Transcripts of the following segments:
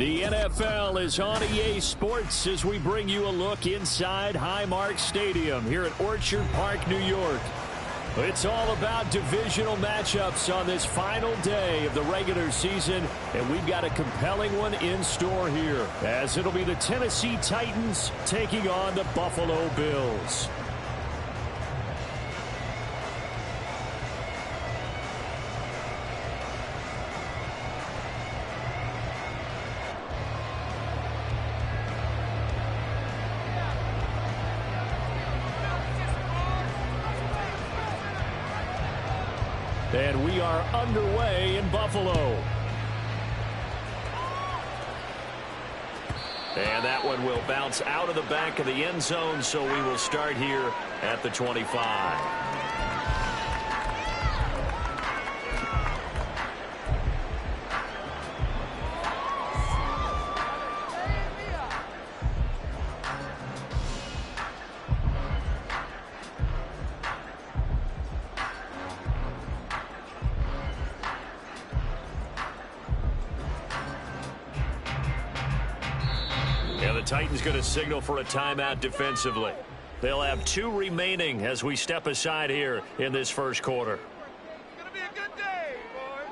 The NFL is on EA Sports as we bring you a look inside Highmark Stadium here at Orchard Park, New York. It's all about divisional matchups on this final day of the regular season, and we've got a compelling one in store here, as it'll be the Tennessee Titans taking on the Buffalo Bills. And we are underway in Buffalo. And that one will bounce out of the back of the end zone, so we will start here at the 25. Titans going to signal for a timeout defensively. They'll have 2 remaining as we step aside here in this first quarter. It's going to be a good day, boys.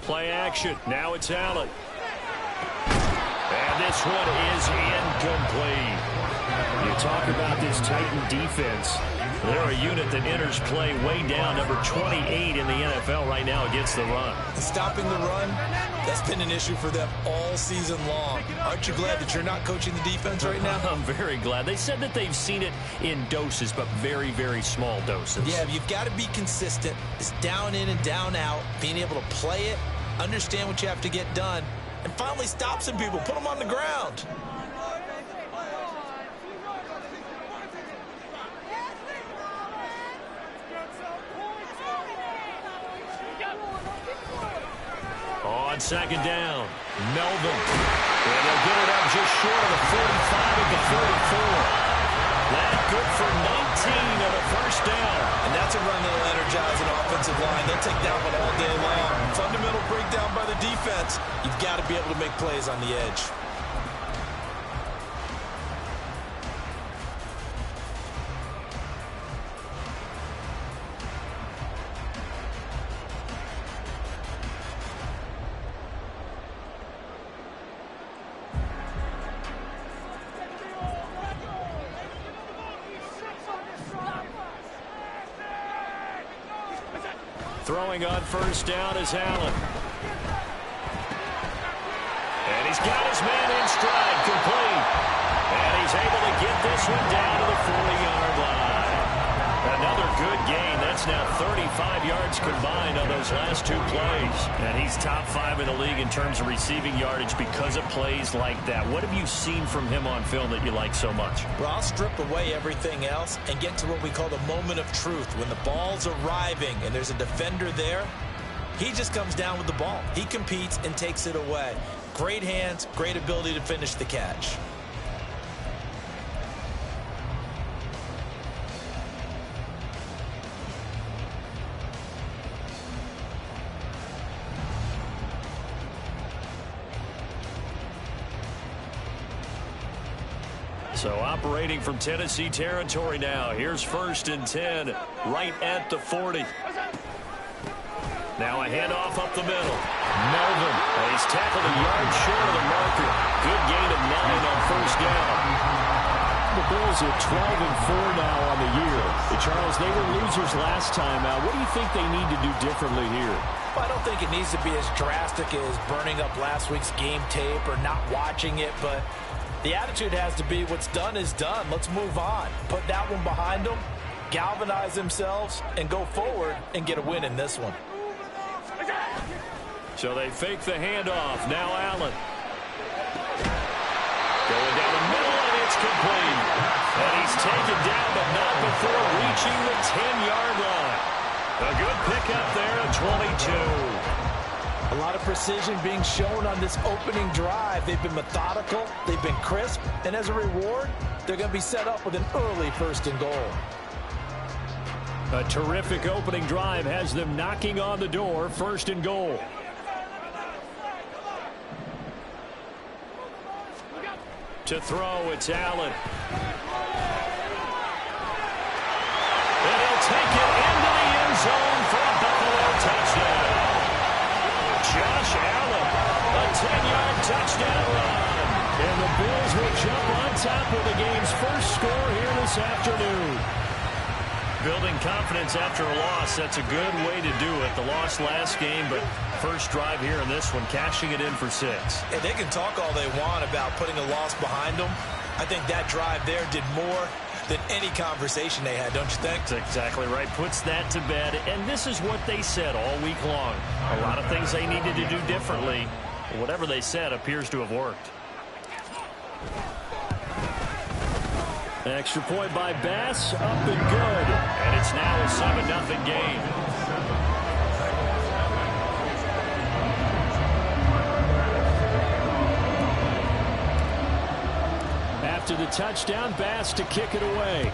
Play action. Now it's Allen. And this one is incomplete. You talk about this Titan defense. They're a unit that enters play way down, number 28 in the NFL right now against the run. Stopping the run, that's been an issue for them all season long. Aren't you glad that you're not coaching the defense right now? I'm very glad. They said that they've seen it in doses, but very, very small doses. Yeah, you've got to be consistent. It's down in and down out, being able to play it, understand what you have to get done, and finally stop some people, put them on the ground. On second down, Melvin. And they'll get it up just short of the 45 at the 34. That good for 19 on a first down. And that's a run that'll energize an offensive line. They'll take that one all day long. Fundamental breakdown by the defense. You've got to be able to make plays on the edge. Throwing on first down is Allen. And he's got his man in stride, complete. And he's able to get this one down to the 40-yard line. Another good gain. That's now 35 yards combined on those last 2 plays. And he's top 5 in the league in terms of receiving yardage because of plays like that. What have you seen from him on film that you like so much? Well, I'll strip away everything else and get to what we call the moment of truth. When the ball's arriving and there's a defender there, he just comes down with the ball. He competes and takes it away. Great hands, great ability to finish the catch. So operating from Tennessee territory now. Here's 1st and 10 right at the 40. Now a handoff up the middle. Melvin. He's tackled a yard short of the marker. Good gain of 9 on first down. The Bills are 12-4 now on the year. Charles, they were losers last time out. What do you think they need to do differently here? Well, I don't think it needs to be as drastic as burning up last week's game tape or not watching it, but the attitude has to be what's done is done. Let's move on. Put that one behind them, galvanize themselves, and go forward and get a win in this one. So they fake the handoff. Now Allen. Going down the middle, and it's complete. And he's taken down, but not before reaching the 10-yard line. A good pickup there at 22. A lot of precision being shown on this opening drive. They've been methodical, they've been crisp, and as a reward, they're going to be set up with an early 1st and goal. A terrific opening drive has them knocking on the door, 1st and goal. To throw, it's Allen. And he'll take it into the end zone for a Buffalo touchdown. Josh Allen, a 10-yard touchdown run. And the Bills will jump on top of the game's first score here this afternoon. Building confidence after a loss, that's a good way to do it. The loss last game, but first drive here in this one, cashing it in for 6. And they can talk all they want about putting a loss behind them. I think that drive there did more than any conversation they had, don't you think? That's exactly right. Puts that to bed. And this is what they said all week long. A lot of things they needed to do differently. Whatever they said appears to have worked. Extra point by Bass, up and good. And it's now a 7-0 game. After the touchdown, Bass to kick it away.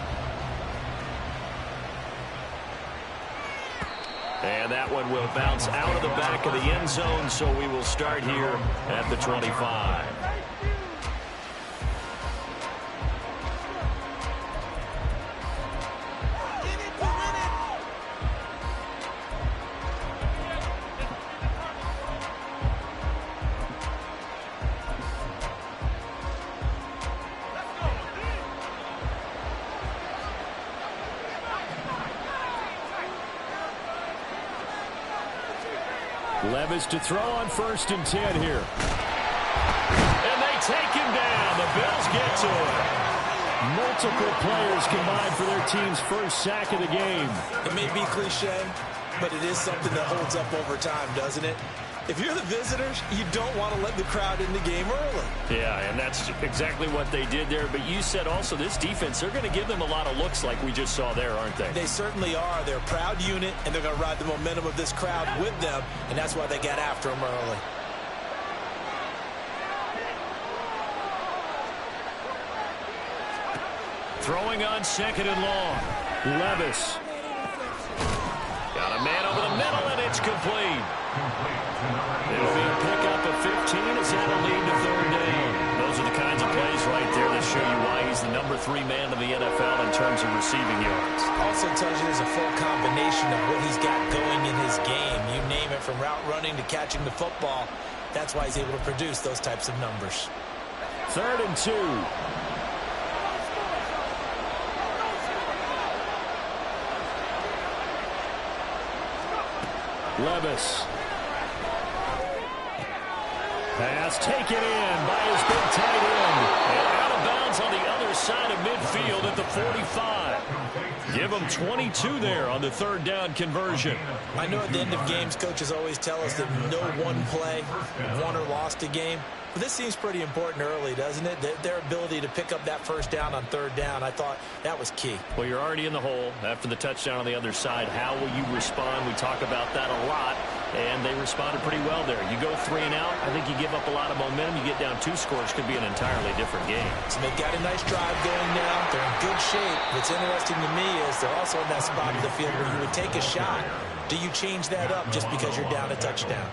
And that one will bounce out of the back of the end zone, so we will start here at the 25. Levis to throw on 1st and 10 here. And they take him down. The Bills get to it. Multiple players combined for their team's first sack of the game. It may be cliche, but it is something that holds up over time, doesn't it? If you're the visitors, you don't want to let the crowd in the game early. Yeah, and that's exactly what they did there. But you said also this defense, they're going to give them a lot of looks like we just saw there, aren't they? They certainly are. They're a proud unit, and they're going to ride the momentum of this crowd with them, and that's why they got after them early. Throwing on 2nd and long. Levis. Got a man over the middle, and it's complete. It'll be a pickup of 15 as that'll lead to 3rd down. Those are the kinds of plays right there that show you why he's the number 3 man in the NFL in terms of receiving yards. Also tells you there's a full combination of what he's got going in his game. You name it, from route running to catching the football. That's why he's able to produce those types of numbers. 3rd and 2. Levis. Pass taken in by his big tight end. And out of bounds on the other side of midfield at the 45. Give them 22 there on the 3rd down conversion. I know at the end of games, coaches always tell us that no one play won or lost a game. But this seems pretty important early, doesn't it? Their ability to pick up that 1st down on 3rd down, I thought that was key. Well, you're already in the hole after the touchdown on the other side. How will you respond? We talk about that a lot, and they responded pretty well there. You go 3 and out, I think you give up a lot of momentum. You get down 2 scores, could be an entirely different game. So they've got a nice drive going now. They're in good shape. What's interesting to me is they're also in that spot of the field where you would take a shot. Do you change that up just because you're down a touchdown?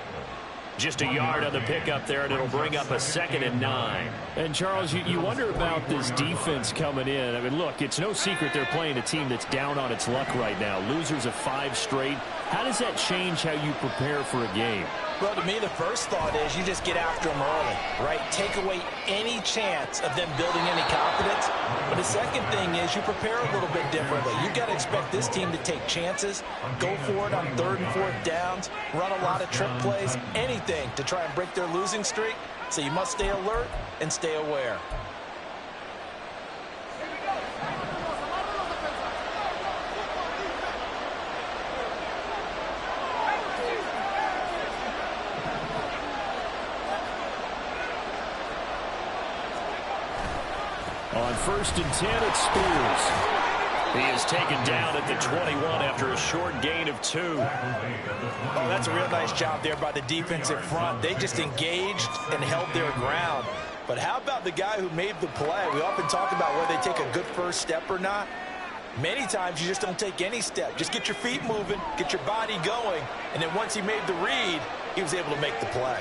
Just a yard on the pickup there, and it'll bring up a 2nd and 9. And, Charles, you wonder about this defense coming in. I mean, look, it's no secret they're playing a team that's down on its luck right now. Losers of 5 straight. How does that change how you prepare for a game? Well, to me, the first thought is you just get after them early, right? Take away any chance of them building any confidence. But the second thing is you prepare a little bit differently. You've got to expect this team to take chances, go for it on 3rd and 4th downs, run a lot of trick plays, anything to try and break their losing streak. So you must stay alert and stay aware. On 1st and 10, it's Spears. He is taken down at the 21 after a short gain of 2. Oh, that's a real nice job there by the defensive front. They just engaged and held their ground. But how about the guy who made the play? We often talk about whether they take a good first step or not. Many times you just don't take any step. Just get your feet moving, get your body going, and then once he made the read, he was able to make the play.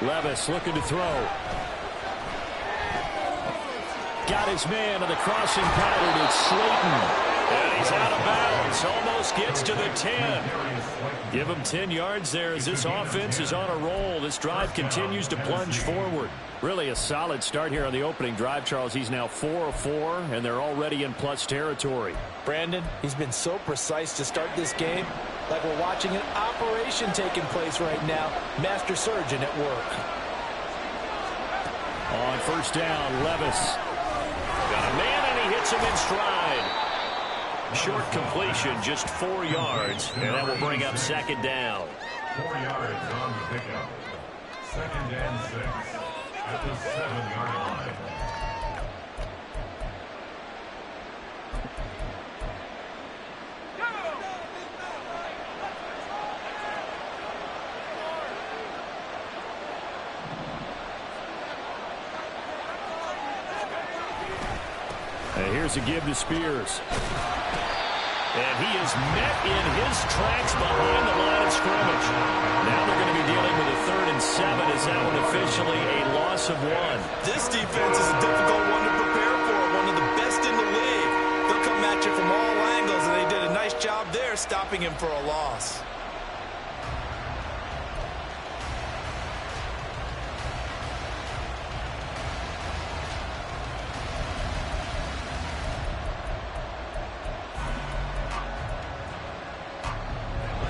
Levis looking to throw. Got his man on the crossing pattern. It's Slayton. And he's out of bounds. Almost gets to the 10. Give him 10 yards there as this offense is on a roll. This drive continues to plunge forward. Really a solid start here on the opening drive, Charles. He's now 4 of 4, and they're already in plus territory. Brandon, he's been so precise to start this game, like we're watching an operation taking place right now. Master surgeon at work. On first down, Levis. Got a man, and he hits him in stride. Short completion, just 4 yards, and that will bring up second down. 4 yards on the pickup. 2nd and 6 at the 7-yard line. And here's a give to Spears. And he is met in his tracks behind the line of scrimmage. Now they're going to be dealing with a 3rd and 7. Is that one officially a loss of 1? This defense is a difficult one to prepare for. One of the best in the league. They'll come at you from all angles, and they did a nice job there stopping him for a loss.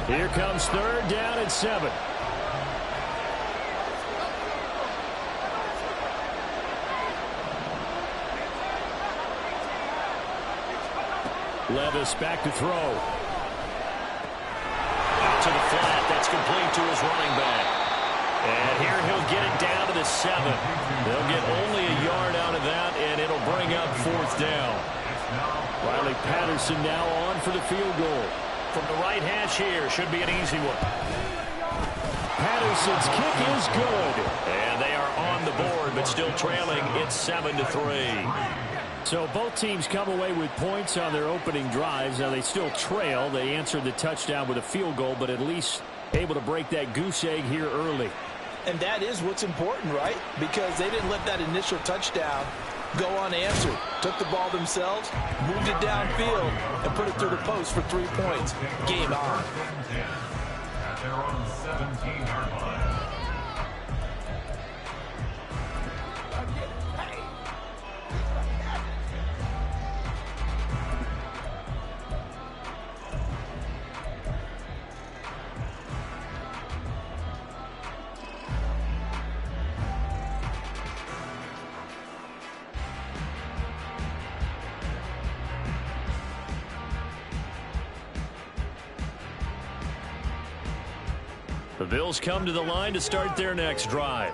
Here comes 3rd down and 7. Levis back to throw. Out to the flat. That's complete to his running back. And here he'll get it down to the 7. They'll get only a yard out of that, and it'll bring up 4th down. Riley Patterson now on for the field goal. From the right hash here, should be an easy one. Patterson's kick is good. And they are on the board, but still trailing. It's 7-3. So both teams come away with points on their opening drives. Now they still trail. They answered the touchdown with a field goal, but at least able to break that goose egg here early. And that is what's important, right? Because they didn't let that initial touchdown go unanswered. Took the ball themselves, moved it downfield, and put it through the post for 3 points. Game on. At their own 17-yard line. The Bills come to the line to start their next drive.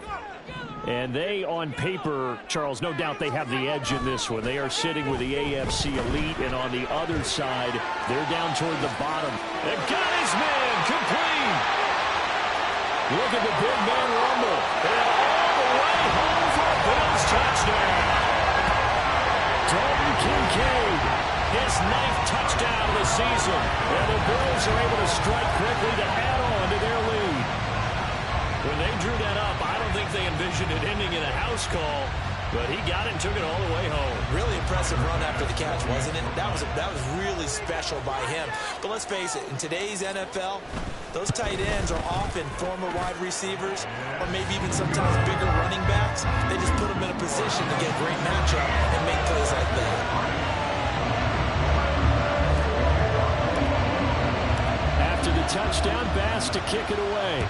And they, on paper, Charles, no doubt they have the edge in this one. They are sitting with the AFC elite, and on the other side, they're down toward the bottom. And got his man complete. Look at the big man rumble. And all the way home for a Bills touchdown. Dalton Kincaid, his 9th touchdown of the season. And the Bills are able to strike quickly to add on to their lead. When they drew that up, I don't think they envisioned it ending in a house call, but he got it and took it all the way home. Really impressive run after the catch, wasn't it? That was really special by him. But let's face it, in today's NFL, those tight ends are often former wide receivers or maybe even sometimes bigger running backs. They just put them in a position to get a great matchup and make plays like that. After the touchdown, Bass to kick it away.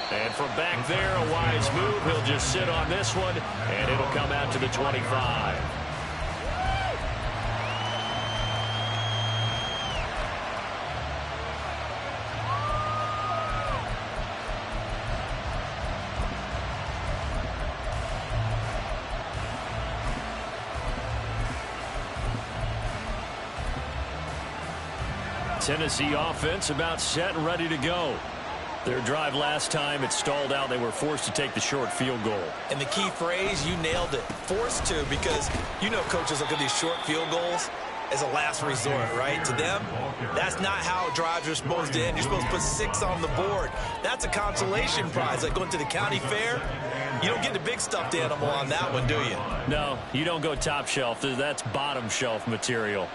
And from back there, a wise move. He'll just sit on this one, and it'll come out to the 25. Tennessee offense about set and ready to go. Their drive last time, it stalled out. They were forced to take the short field goal. And the key phrase, you nailed it. Forced to, because you know coaches look at these short field goals as a last resort, right? To them, that's not how drives are supposed to end. You're supposed to put 6 on the board. That's a consolation prize. Like going to the county fair, you don't get the big stuffed animal on that one, do you? No, you don't go top shelf. That's bottom shelf material.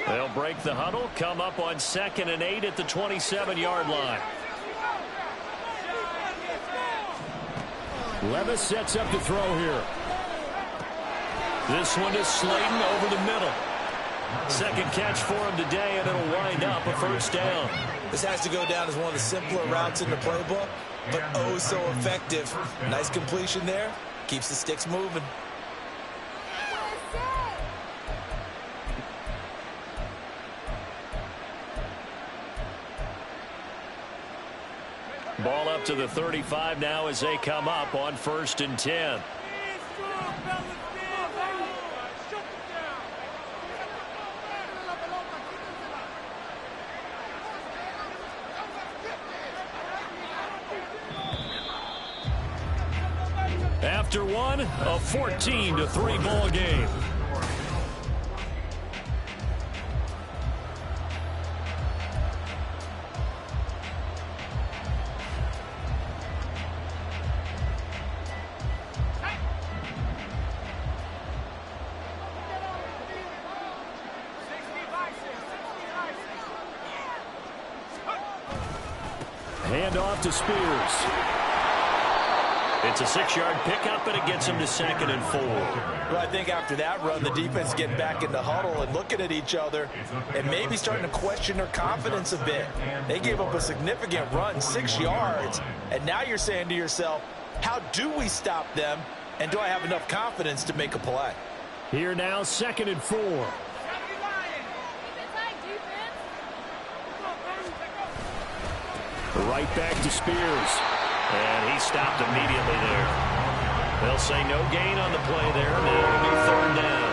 They'll break the huddle, come up on 2nd and 8 at the 27-yard line. Levis sets up to throw here. This one is Slayton over the middle. Second catch for him today, and it'll wind up a first down. This has to go down as one of the simpler routes in the playbook, but oh so effective. Nice completion there. Keeps the sticks moving. Ball up to the 35 now as they come up on 1st and 10. After one, a 14-3 ball game. Handoff to Spears. It's a 6-yard pickup, and it gets him to 2nd and 4. Well, I think after that run, the defense getting back in the huddle and looking at each other and maybe starting to question their confidence a bit. They gave up a significant run, 6 yards, and now you're saying to yourself, how do we stop them, and do I have enough confidence to make a play? Here now, 2nd and 4. Right back to Spears. And he stopped immediately there. They'll say no gain on the play there. Now it'll be 3rd down.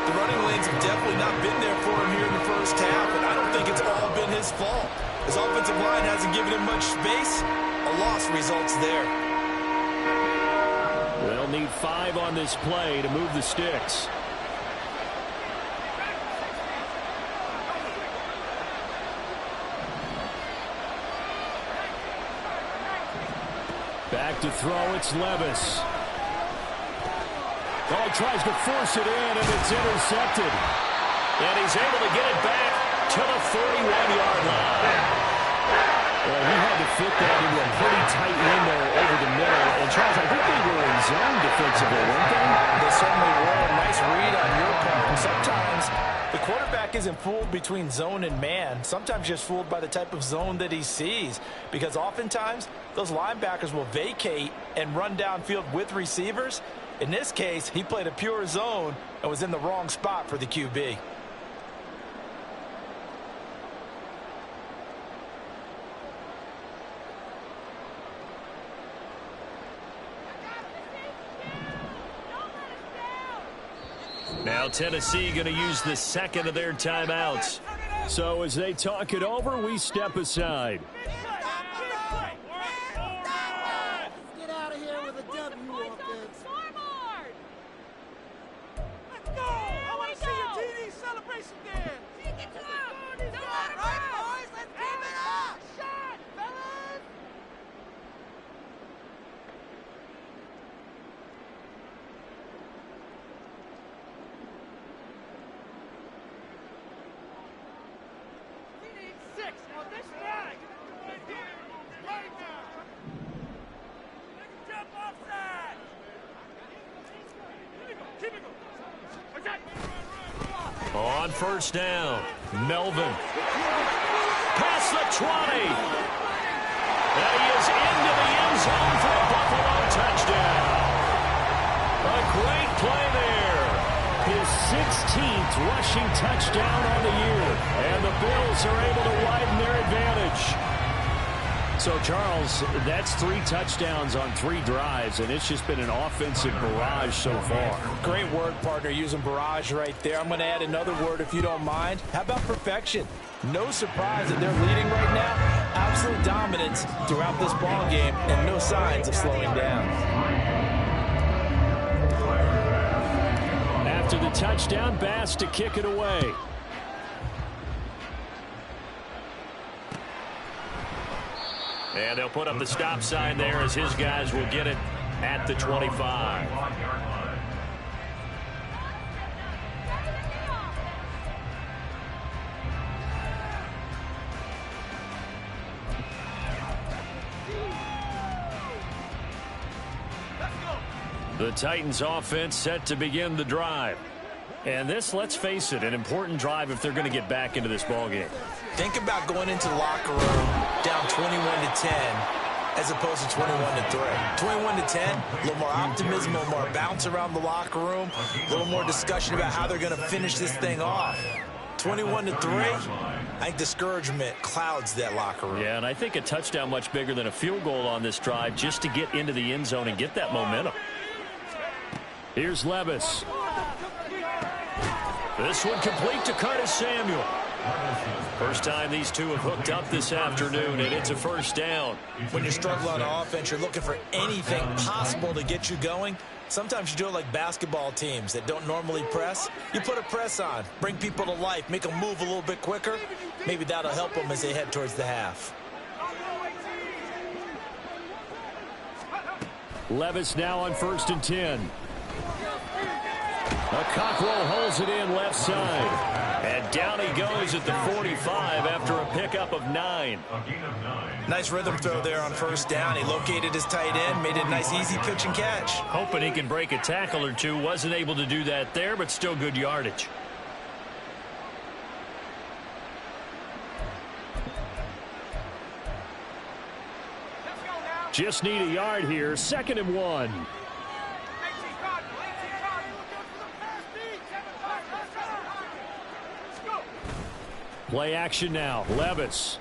The running lanes have definitely not been there for him here in the first half, and I don't think it's all been his fault. His offensive line hasn't given him much space. A loss results there. They'll need 5 on this play to move the sticks. Back to throw, it's Levis. Oh, tries to force it in, and it's intercepted. And he's able to get it back to the 41-yard line. Well, he had to fit that into a pretty tight window over the middle. And Charles, I think they were in zone defensively, weren't they? They certainly were. Nice read on your part. Sometimes the quarterback isn't fooled between zone and man. Sometimes just fooled by the type of zone that he sees. Because oftentimes, those linebackers will vacate and run downfield with receivers. In this case, he played a pure zone and was in the wrong spot for the QB. Now Tennessee going to use the 2nd of their timeouts. So as they talk it over, we step aside. Get out of here with a W offense. Let's go. I want to see your TD celebration dance. Take it to him. Right, boys. Let's keep it up. Shot, fellas. On 1st down, Melvin. Past the 20. And he is into the end zone for a Buffalo touchdown. A great play there. His 16th rushing touchdown on the year. And the Bills are able to widen their advantage. So, Charles, that's 3 touchdowns on 3 drives, and it's just been an offensive barrage so far. Great word, partner, using barrage right there. I'm going to add another word if you don't mind. How about perfection? No surprise that they're leading right now. Absolute dominance throughout this ball game and no signs of slowing down. After the touchdown, Bass to kick it away. And they'll put up the stop sign there as his guys will get it at the 25. The Titans offense set to begin the drive. And this, let's face it, an important drive if they're going to get back into this ballgame. Think about going into the locker room down 21-10 as opposed to 21-3. 21-10, a little more optimism, a little more bounce around the locker room, a little more discussion about how they're going to finish this thing off. 21-3, I think discouragement clouds that locker room. Yeah, and I think a touchdown much bigger than a field goal on this drive just to get into the end zone and get that momentum. Here's Levis. This one complete to Curtis Samuel. First time these two have hooked up this afternoon, and it's a first down. When you're struggling on offense, you're looking for anything possible to get you going. Sometimes you do it like basketball teams that don't normally press. You put a press on, bring people to life, make them move a little bit quicker. Maybe that'll help them as they head towards the half. Levis now on 1st and 10. Cockrell holds it in left side. And down he goes at the 45 after a pickup of 9. Nice rhythm throw there on first down. He located his tight end, made it a nice easy pitch and catch. Hoping he can break a tackle or two. Wasn't able to do that there, but still good yardage. Just need a yard here. 2nd and 1. Play action now. Levis.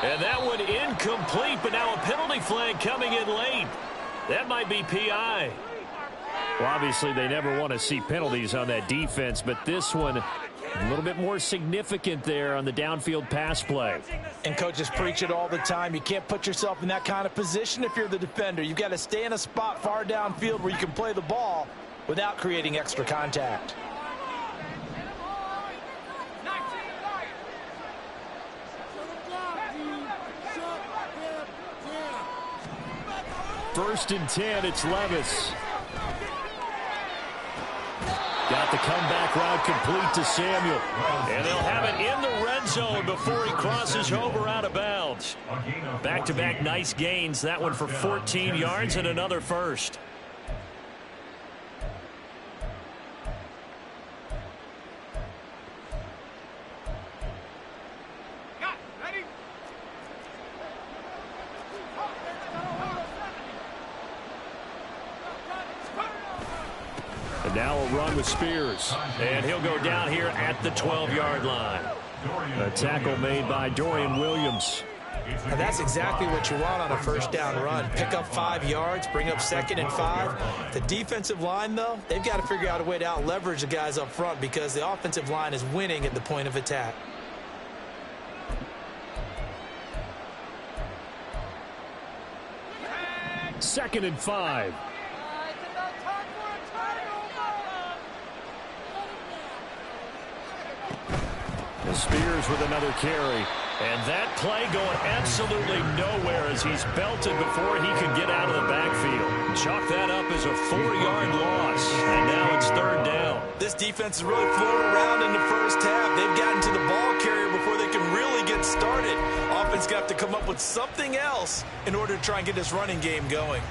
And that one incomplete, but now a penalty flag coming in late. That might be PI. Well, obviously, they never want to see penalties on that defense, but this one a little bit more significant there on the downfield pass play. And coaches preach it all the time. You can't put yourself in that kind of position if you're the defender. You've got to stay in a spot far downfield where you can play the ball without creating extra contact. First and 10, it's Levis. Got the comeback route complete to Samuel. And they'll have it in the red zone before he crosses over out of bounds. Back-to-back nice gains. That one for 14 yards and another first. And now a run with Spears. And he'll go down here at the 12-yard line. A tackle made by Dorian Williams. And that's exactly what you want on a first down run. Pick up 5 yards, bring up 2nd and 5. The defensive line, though, they've got to figure out a way to out-leverage the guys up front because the offensive line is winning at the point of attack. Second and 5. Spears with another carry. And that play going absolutely nowhere as he's belted before he could get out of the backfield. Chalk that up as a 4-yard loss. And now it's 3rd down. This defense is really floating around in the first half. They've gotten to the ball carrier before they can really get started. Offense got to come up with something else in order to try and get this running game going.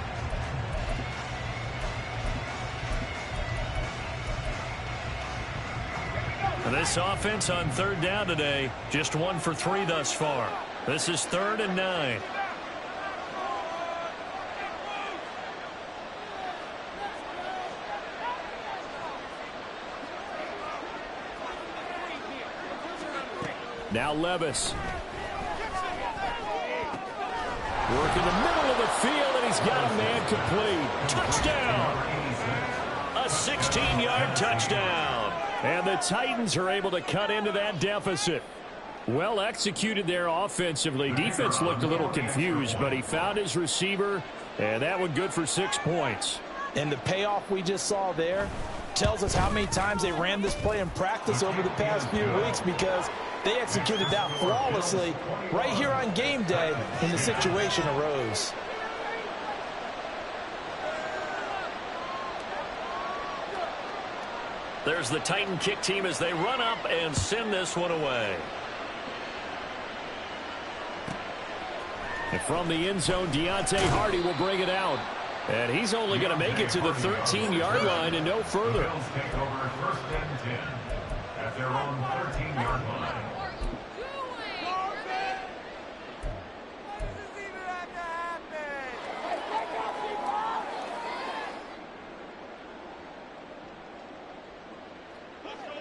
This offense on 3rd down today, just 1 for 3 thus far. This is 3rd and 9. Now Levis. Working the middle of the field, and he's got a man complete. Touchdown! A 16-yard touchdown. And the Titans are able to cut into that deficit. Well executed there offensively. Defense looked a little confused, but he found his receiver, and that one good for 6 points. And the payoff we just saw there tells us how many times they ran this play in practice over the past few weeks, because they executed that flawlessly right here on game day when the situation arose. There's the Titan kick team as they run up and send this one away. And from the end zone, Deontay Hardy will bring it out. And he's only going to make it to the 13-yard line and no further. Bills take over 1st and 10 at their own 13-yard line.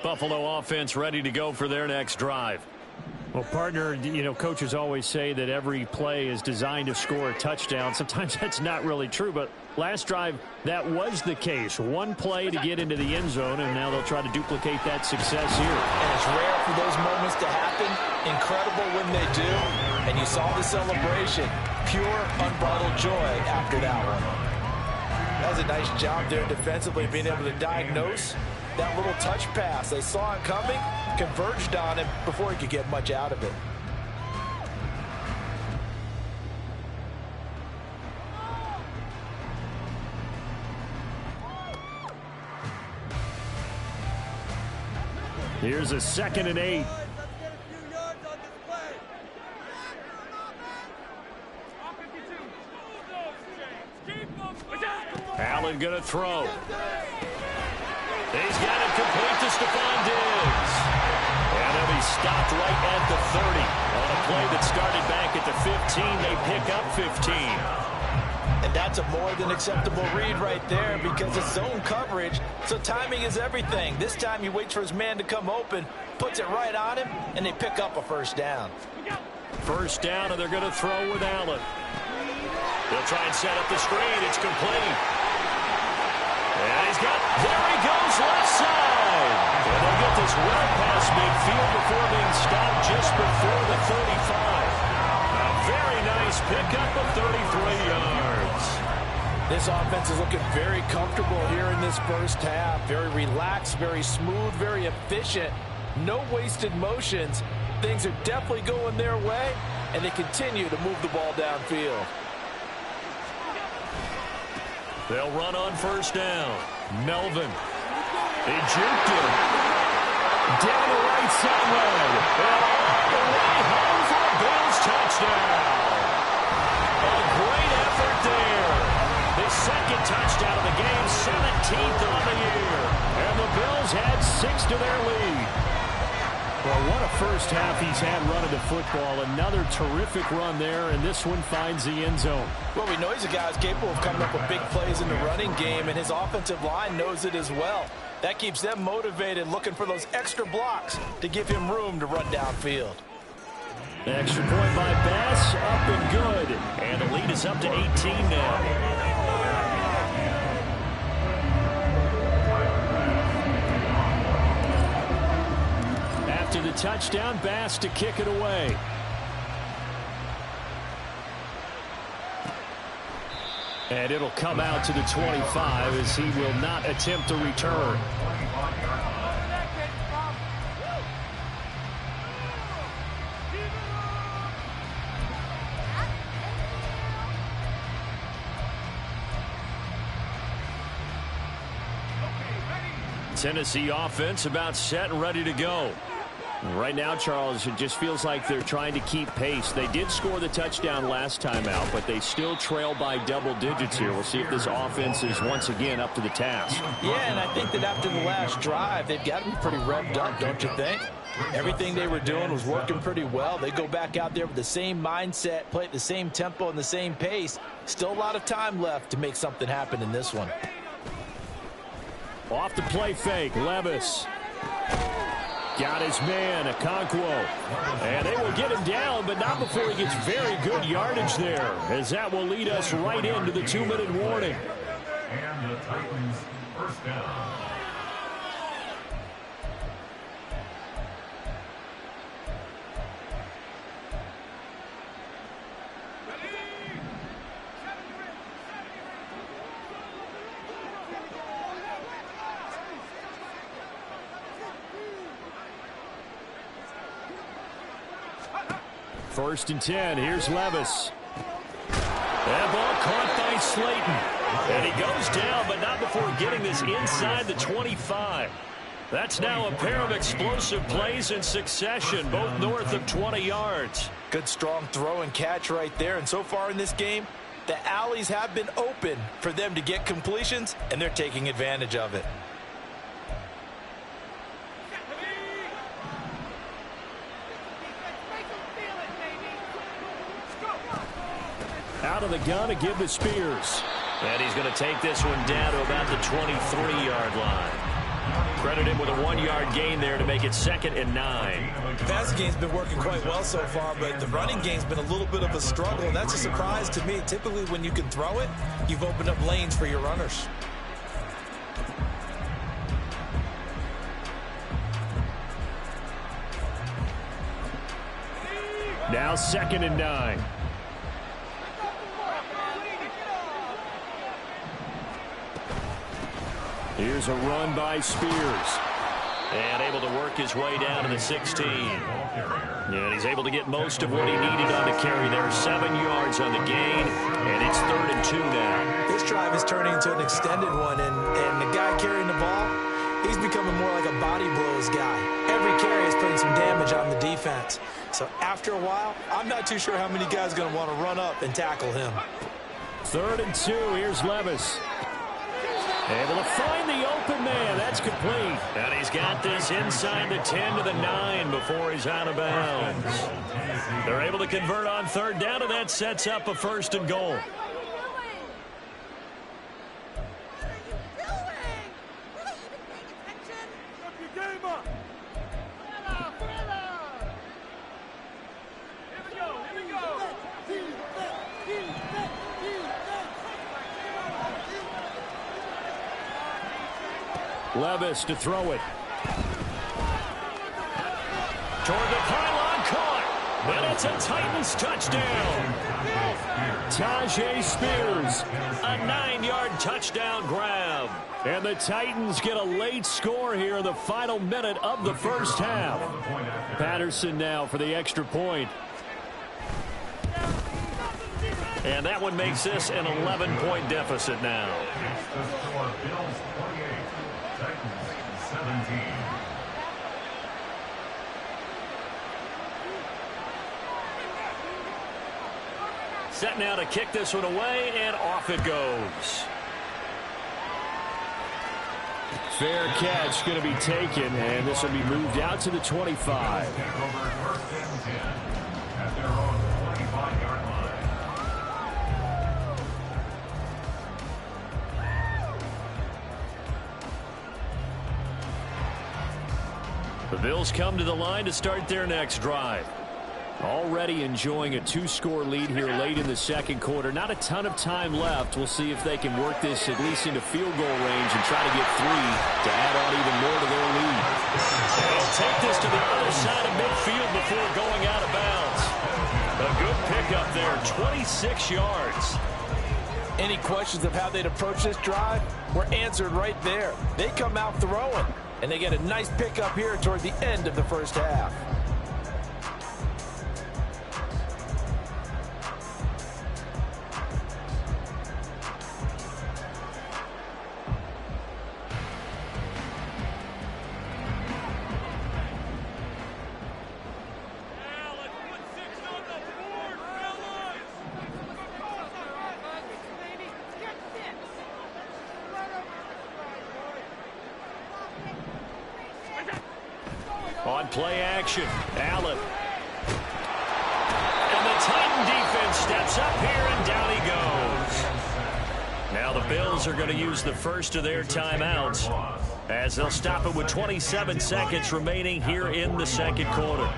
Buffalo offense ready to go for their next drive. Well, partner, you know, coaches always say that every play is designed to score a touchdown. Sometimes that's not really true, but last drive, that was the case. One play to get into the end zone, and now they'll try to duplicate that success here. And it's rare for those moments to happen. Incredible when they do. And you saw the celebration. Pure, unbridled joy after that one. That was a nice job there defensively, being able to diagnose that little touch pass. They saw it coming, converged on him before he could get much out of it. Here's a 2nd and 8. Allen going to throw. He's got it complete to Stephon Diggs. And he'll be stopped right at the 30. On a play that started back at the 15, they pick up 15. And that's a more than acceptable read right there, because it's zone coverage, so timing is everything. This time he waits for his man to come open, puts it right on him, and they pick up a 1st down. 1st down, and they're going to throw with Allen. They'll try and set up the screen. It's complete. And he's got, there he goes, left side. And they'll get this well past midfield before being stopped just before the 35. A very nice pickup of 33 yards. This offense is looking very comfortable here in this 1st half. Very relaxed, very smooth, very efficient. No wasted motions. Things are definitely going their way, and they continue to move the ball downfield. They'll run on 1st down. Melvin. He juked him. Down the right sideline. And the way home for a Bills touchdown. A great effort there. The 2nd touchdown of the game, 17th on the year. And the Bills add 6 to their lead. Well, what a 1st half he's had running the football. Another terrific run there, and this one finds the end zone. Well, we know he's a guy who's capable of coming up with big plays in the running game, and his offensive line knows it as well. That keeps them motivated, looking for those extra blocks to give him room to run downfield. The extra point by Bass, up and good. And the lead is up to 18 now. After the touchdown, Bass to kick it away. And it'll come out to the 25 as he will not attempt a return. Tennessee offense about set and ready to go. Right now, Charles, it just feels like they're trying to keep pace. They did score the touchdown last time out, but they still trail by double digits here. We'll see if this offense is once again up to the task. Yeah, and I think that after the last drive, they've got to be pretty revved up, don't you think? Everything they were doing was working pretty well. They go back out there with the same mindset, play at the same tempo and the same pace. Still a lot of time left to make something happen in this one. Off the play fake, Levis. Got his man, Okonkwo. And they will get him down, but not before he gets very good yardage there, as that will lead us right into the 2-minute warning. And the Titans first down. First and 10. Here's Levis. That ball caught by Slayton. And he goes down, but not before getting this inside the 25. That's now a pair of explosive plays in succession, both north of 20 yards. Good strong throw and catch right there. And so far in this game, the alleys have been open for them to get completions, and they're taking advantage of it. Out of the gun to give to Spears. And he's going to take this one down to about the 23-yard line. Credit him with a 1-yard gain there to make it 2nd and 9. The passing game's been working quite well so far, but the running game's been a little bit of a struggle, and that's a surprise to me. Typically, when you can throw it, you've opened up lanes for your runners. Now 2nd and 9. Here's a run by Spears. And able to work his way down to the 16. And he's able to get most of what he needed on the carry there. 7 yards on the gain. And it's 3rd and 2 now. This drive is turning into an extended one, and the guy carrying the ball, he's becoming more like a body blows guy. Every carry is putting some damage on the defense. So after a while, I'm not too sure how many guys are going to want to run up and tackle him. 3rd and 2. Here's Levis. Able to find the open man. That's complete. And he's got this inside the 10 to the 9 before he's out of bounds. They're able to convert on 3rd down, and that sets up a 1st and goal. Levis to throw it. Toward the pylon, caught. And it's a Titans touchdown. Tajay Spears, a 9-yard touchdown grab. And the Titans get a late score here in the final minute of the first half. Patterson now for the extra point. And that one makes this an 11-point deficit now. Set now to kick this one away, and off it goes. Fair catch going to be taken, and this will be moved out to the 25. The Bills come to the line to start their next drive. Already enjoying a 2-score lead here late in the second quarter. Not a ton of time left. We'll see if they can work this at least into field goal range and try to get 3 to add on even more to their lead. They'll take this to the other side of midfield before going out of bounds. A good pickup there, 26 yards. Any questions of how they'd approach this drive were answered right there. They come out throwing, and they get a nice pickup here toward the end of the first half. On play action, Allen. And the Titan defense steps up here, and down he goes. Now the Bills are going to use the first of their timeouts. as they'll stop it with 27 seconds remaining here in the second quarter.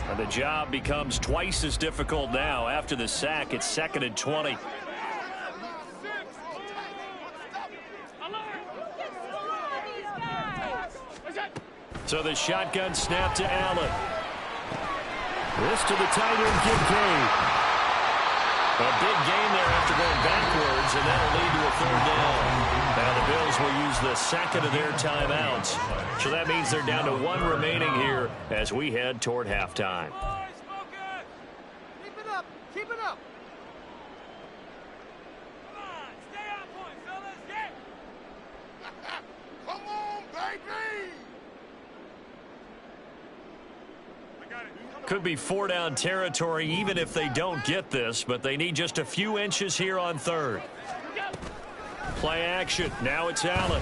And the job becomes twice as difficult now. After the sack, it's 2nd and 20. So the shotgun snap to Allen. This to the tight end, Kincaid. A big gain there after going backwards, and that'll lead to a 3rd down. Now the Bills will use the second of their timeouts. So that means they're down to 1 remaining here as we head toward halftime. Keep it up. Keep it up. Come on. Stay on point, fellas. Yeah. Come on, baby. Could be 4-down territory even if they don't get this, but they need just a few inches here on 3rd. Play action. Now it's Allen.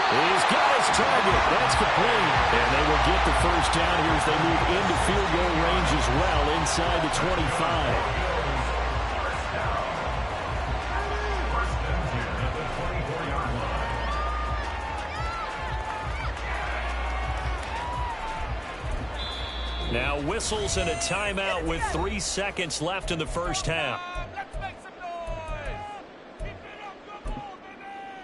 He's got his target. That's complete. And they will get the 1st down here as they move into field goal range as well inside the 25. Now whistles and a timeout with 3 seconds left in the first half. Let's make some noise. Keep it up. Come on, baby.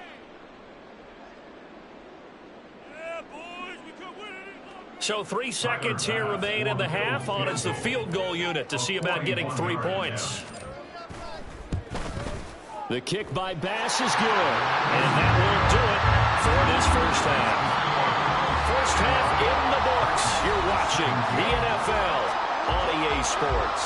Yeah, boys, we could win it. So 3 seconds here remain in the half. On it's the field goal unit to see about getting 3 points. The kick by Bass is good. And that will do it for this first half. First half in the books. You're watching the NFL on EA Sports.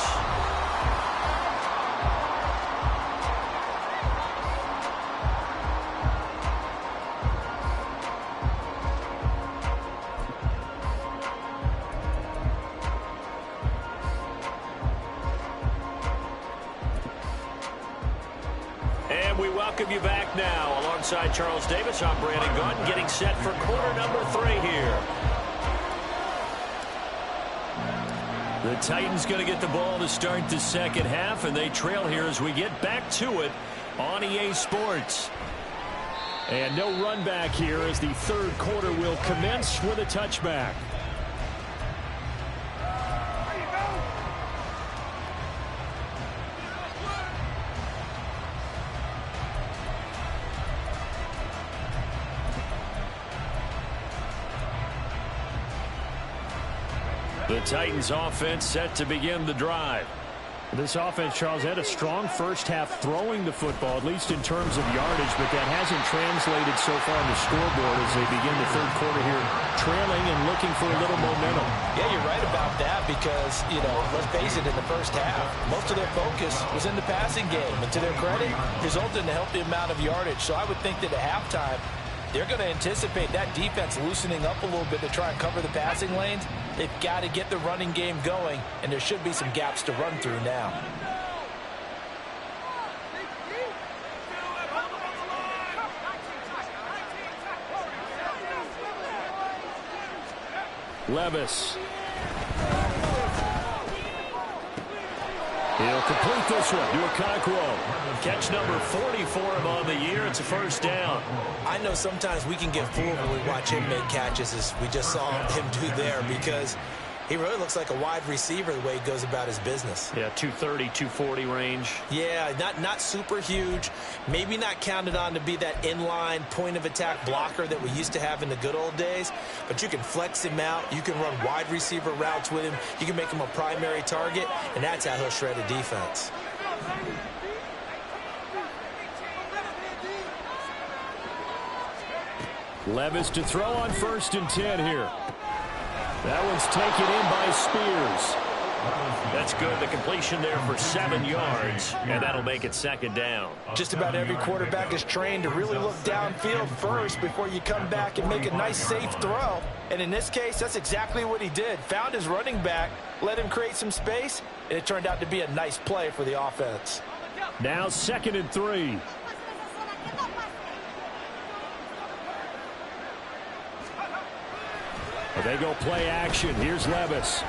And we welcome you back now. Alongside Charles Davis, I'm Brandon Gordon, getting set for quarter number 3 here. The Titans going to get the ball to start the second half, and they trail here as we get back to it on EA Sports. And no run back here as the 3rd quarter will commence with a touchback. The Titans offense set to begin the drive. This offense, Charles, had a strong first half throwing the football, at least in terms of yardage, but that hasn't translated so far on the scoreboard as they begin the 3rd quarter here, trailing and looking for a little momentum. Yeah, you're right about that because, let's face it, in the first half, most of their focus was in the passing game. And to their credit, resulted in a healthy amount of yardage. So I would think that at halftime, they're going to anticipate that defense loosening up a little bit to try and cover the passing lanes. They've got to get the running game going, and there should be some gaps to run through now. Levis. He'll complete this one to Okonkwo. Catch number 40 for him on the year. It's a 1st down. I know sometimes we can get fooled when we watch him make catches, as we just saw him do there, because he really looks like a wide receiver the way he goes about his business. Yeah, 230, 240 range. Yeah, not super huge. Maybe not counted on to be that inline point-of-attack blocker that we used to have in the good old days. But you can flex him out. You can run wide receiver routes with him. You can make him a primary target, and that's how he'll shred a defense. Levis to throw on 1st and 10 here. That one's taken in by Spears. That's good. The completion there for 7 yards, and that'll make it 2nd down. Just about every quarterback is trained to really look downfield first before you come back and make a nice, safe throw. And in this case, that's exactly what he did. Found his running back, let him create some space, and it turned out to be a nice play for the offense. Now 2nd and 3. They go play action. Here's Levis.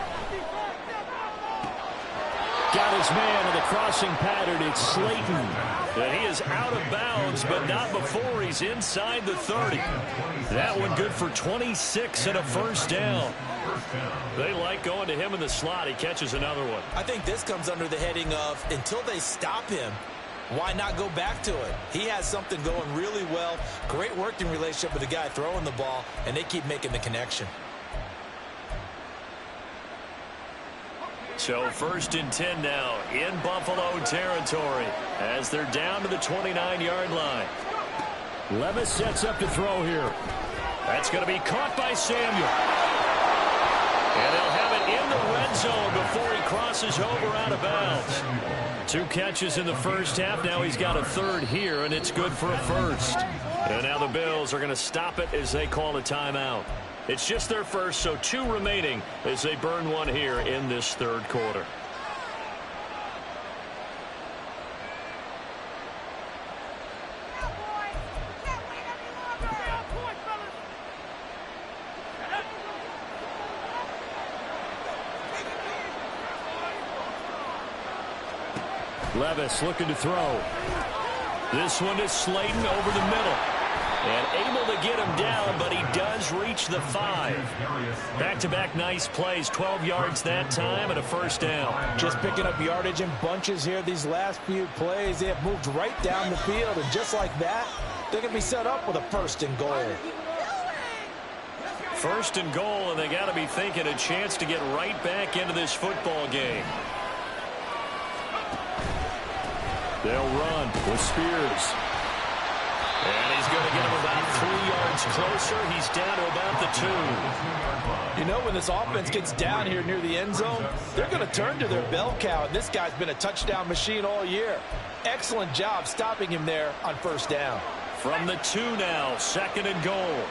Got his man in the crossing pattern. It's Slayton. And he is out of bounds, but not before he's inside the 30. That one good for 26 and a first down. They like going to him in the slot. He catches another one. I think this comes under the heading of until they stop him, why not go back to it? He has something going really well. Great working relationship with the guy throwing the ball, and they keep making the connection. So 1st and 10 now in Buffalo territory as they're down to the 29-yard line. Levis sets up to throw here. That's going to be caught by Samuel. And they'll have it in the red zone before he crosses over out of bounds. 2 catches in the first half. Now he's got a third here, and it's good for a first. And now the Bills are going to stop it as they call a timeout. It's just their first, so 2 remaining as they burn one here in this third quarter. Levis looking to throw. This one is Slayton over the middle. And able to get him down, but he does reach the 5. Back-to-back nice plays, 12 yards that time and a first down. Just picking up yardage in bunches here these last few plays. They have moved right down the field, and just like that, they're going to be set up with a 1st and goal. 1st and goal, and they got to be thinking a chance to get right back into this football game. They'll run with Spears. And he's going to get him about 3 yards closer. He's down to about the 2. You know, when this offense gets down here near the end zone, they're going to turn to their bell cow. And this guy's been a touchdown machine all year. Excellent job stopping him there on 1st down. From the 2 now, 2nd and goal.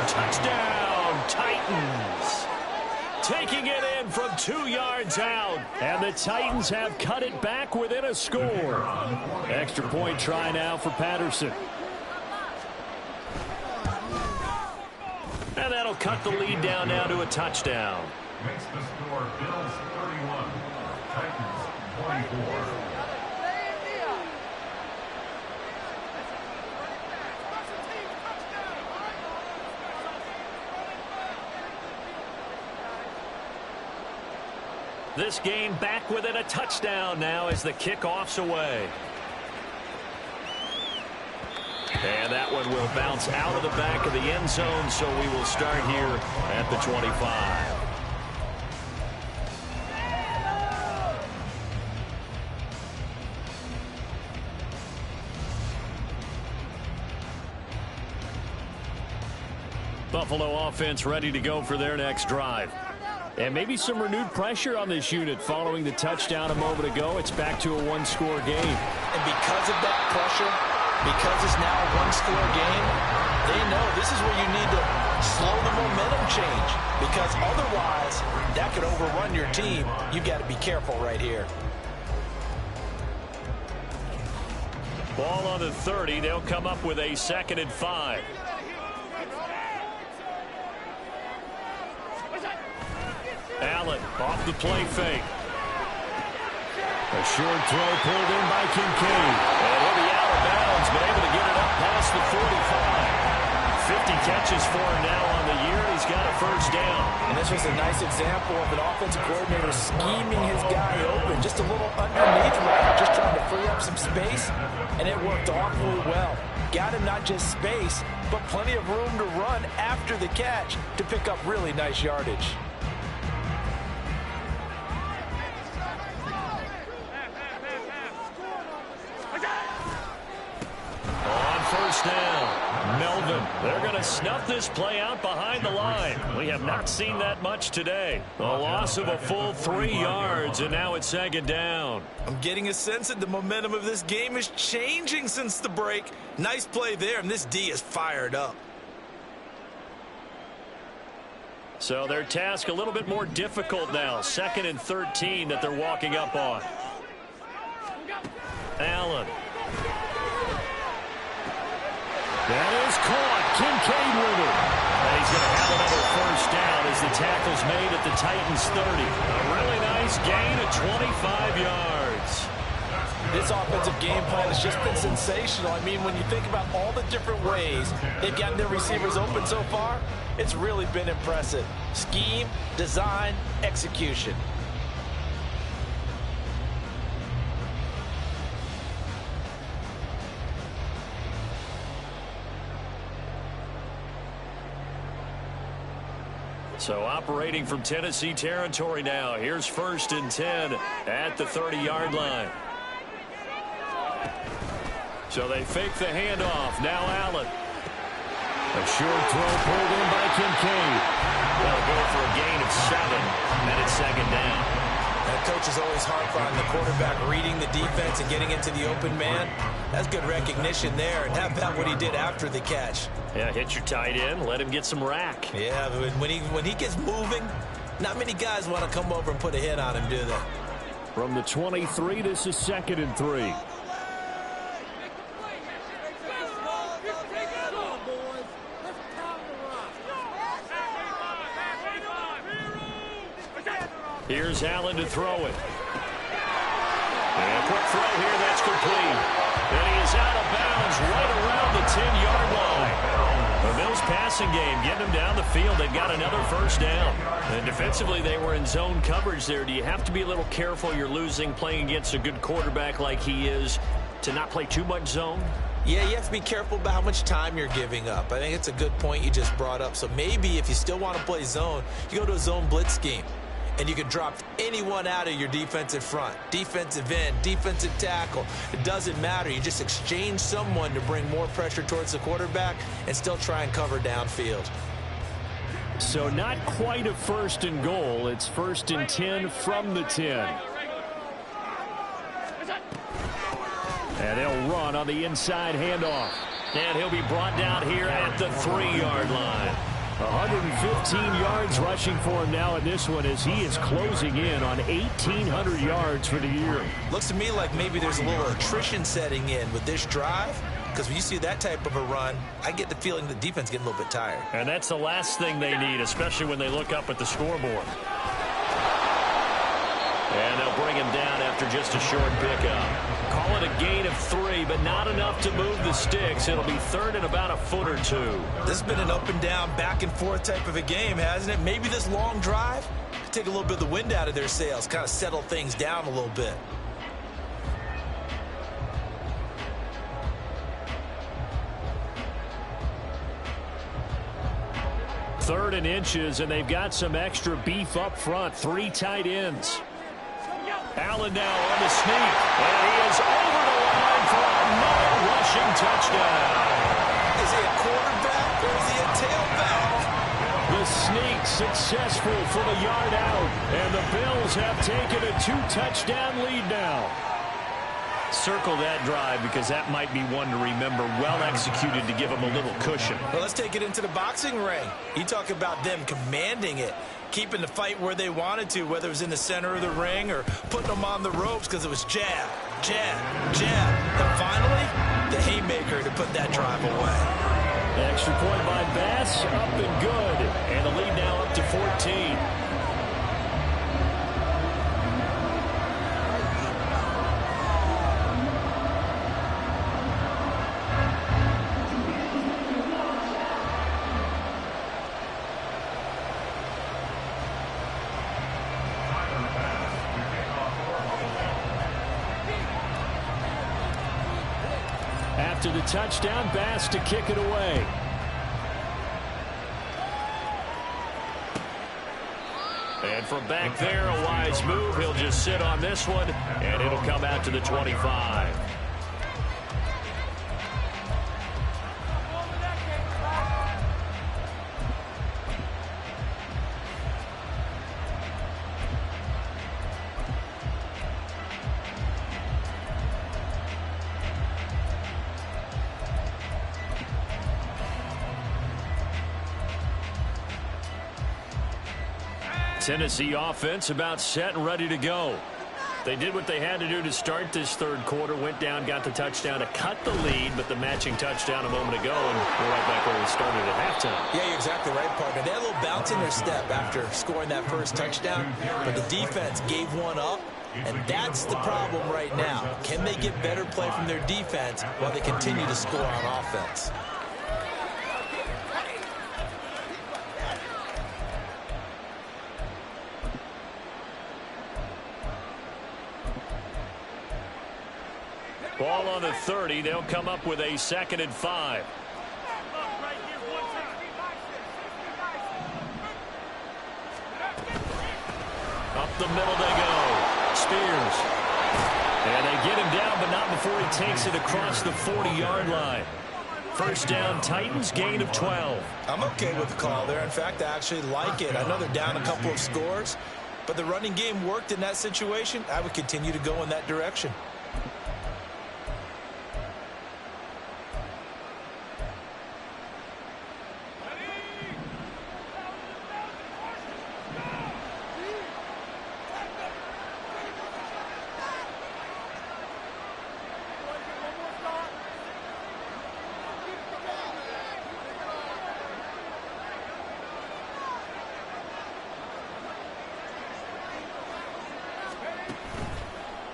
Touchdown, Titans. Taking it in from 2 yards out. And the Titans have cut it back within a score. Extra point try now for Patterson. And that'll cut the lead down now to a touchdown. Makes the score Bills 31, Titans 24. This game back within a touchdown now as the kickoff's away. And that one will bounce out of the back of the end zone, so we will start here at the 25. Buffalo offense ready to go for their next drive. And maybe some renewed pressure on this unit following the touchdown a moment ago. It's back to a 1-score game. And because of that pressure, because it's now a 1-score game, they know this is where you need to slow the momentum change. Because otherwise, that could overrun your team. You've got to be careful right here. Ball on the 30. They'll come up with a 2nd and 5. Allen off the play fake. A short throw pulled in by Kincaid. And he'll be out of bounds, but able to get it up past the 45. 50 catches for him now on the year. He's got a first down. And this was a nice example of an offensive coordinator scheming his guy open. Just a little underneath route, just trying to free up some space. And it worked awfully well. Got him not just space, but plenty of room to run after the catch to pick up really nice yardage. First down, Melvin. They're going to snuff this play out behind the line. We have not seen that much today. A loss of a full 3 yards, and now it's 2nd down. I'm getting a sense that the momentum of this game is changing since the break. Nice play there, and this D is fired up. So their task a little bit more difficult now. 2nd and 13 that they're walking up on. Allen. That is caught. Kincaid with it. And he's going to have another first down as the tackle's made at the Titans 30. A really nice gain of 25 yards. This offensive game plan has just been sensational. I mean, when you think about all the different ways they've gotten their receivers open so far, it's really been impressive. Scheme, design, execution. So operating from Tennessee territory now. Here's 1st and 10 at the 30-yard line. So they fake the handoff. Now Allen. A short throw pulled in by Kincaid. They'll go for a gain of 7, and it's 2nd down. That coach is always harp on the quarterback reading the defense and getting into the open man. That's good recognition there, and how about what he did after the catch? Yeah, hit your tight end, let him get some rack. Yeah, but when he gets moving, not many guys want to come over and put a hit on him, do they? From the 23, this is 2nd and 3. Here's Allen to throw it. And a quick throw here, that's complete. And he is out of bounds right around the 10-yard line. The Bills passing game, getting them down the field. They've got another first down. And defensively, they were in zone coverage there. Do you have to be a little careful? You're losing, playing against a good quarterback like he is, to not play too much zone? Yeah, you have to be careful about how much time you're giving up. I think it's a good point you just brought up. So maybe if you still want to play zone, you go to a zone blitz scheme. And you can drop anyone out of your defensive front. Defensive end, defensive tackle. It doesn't matter. You just exchange someone to bring more pressure towards the quarterback and still try and cover downfield. So not quite a 1st and goal. It's 1st and 10 from the 10. And they'll run on the inside handoff. And he'll be brought down here at the 3-yard line. 115 yards rushing for him now in this one as he is closing in on 1,800 yards for the year. Looks to me like maybe there's a little attrition setting in with this drive, because when you see that type of a run, I get the feeling the defense getting a little bit tired. And that's the last thing they need, especially when they look up at the scoreboard. And they'll bring him down after just a short pickup. Call it a gain of 3, but not enough to move the sticks. It'll be 3rd and about a foot or 2. This has been an up and down, back and forth type of a game, hasn't it? Maybe this long drive could take a little bit of the wind out of their sails, kind of settle things down a little bit. Third and inches, and they've got some extra beef up front. 3 tight ends. Allen now on the sneak, and he is over the line for another rushing touchdown. Is he a quarterback or is he a tailback? The sneak successful from a yard out, and the Bills have taken a 2-touchdown lead now. Circle that drive because that might be one to remember. Well executed to give them a little cushion. Well, let's take it into the boxing ring. You talk about them commanding it, keeping the fight where they wanted to, whether it was in the center of the ring or putting them on the ropes because it was jab, jab, jab. And finally, the haymaker to put that drive away. The extra point by Bass, up and good. And the lead now up to 14. After the touchdown, Bass to kick it away. And from back there, a wise move. He'll just sit on this one, and it'll come out to the 25. Tennessee offense about set and ready to go. They did what they had to do to start this third quarter, went down, got the touchdown to cut the lead, but the matching touchdown a moment ago, and we're right back where we started at halftime. Yeah, you're exactly right, partner. They had a little bounce in their step after scoring that first touchdown, but the defense gave one up, and that's the problem right now. Can they get better play from their defense while they continue to score on offense? Ball on the 30. They'll come up with a 2nd and 5. Up the middle they go. Spears. And they get him down, but not before he takes it across the 40-yard line. First down, Titans, gain of 12. I'm okay with the call there. In fact, I actually like it. I know they're down a couple of scores, but the running game worked in that situation. I would continue to go in that direction.